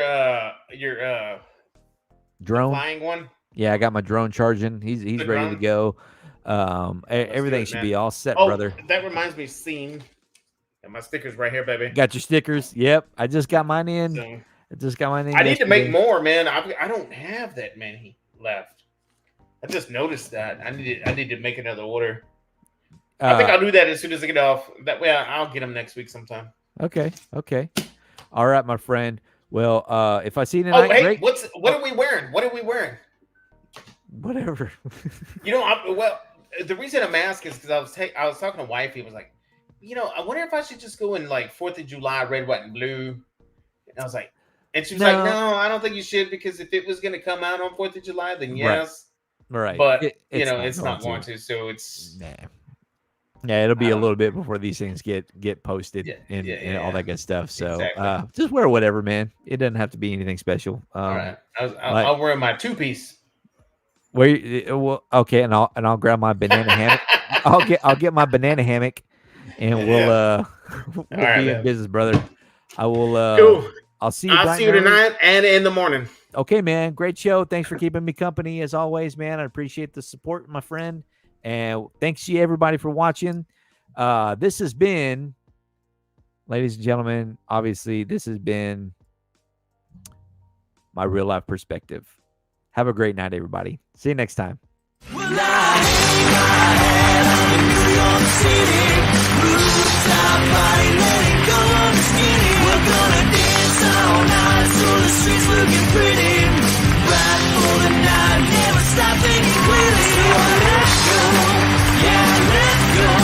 drone flying one. Yeah, I got my drone charging. He's ready to go. Everything should be all set, brother. That reminds me, scene. And my stickers right here, baby. Got your stickers? Yep, I just got mine in. So, I need to make more, man. I don't have that many left. I just noticed that. I need to make another order. I think I'll do that as soon as I get off. That way, I'll get them next week sometime. Okay. All right, my friend. Well, if I see you tonight, great. What are we wearing? What are we wearing? Whatever. The reason I'm asking is because I was talking to wifey. He was like, I wonder if I should just go in like 4th of July, red, white, and blue. And I was like, and she was like, No. no, I don't think you should, because if it was going to come out on 4th of July, then Right. yes. Right. But, It's not going to. So it's. Nah. Yeah, it'll be a don't little know. bit before these things get posted and all that good stuff. So Exactly. just wear whatever, man. It doesn't have to be anything special. All right. I'll wear my 2-piece. Okay, and I'll grab my banana hammock. I'll get my banana hammock, and we'll be in business, brother. I will. Cool. I'll see you. I'll see you tonight and in the morning. Okay, man. Great show. Thanks for keeping me company as always, man. I appreciate the support, my friend. And thanks to you, everybody, for watching. This has been, ladies and gentlemen, obviously, this has been my real life perspective. Have a great night, everybody. See you next time. Stop and quit it. So let's go. Yeah, let's go.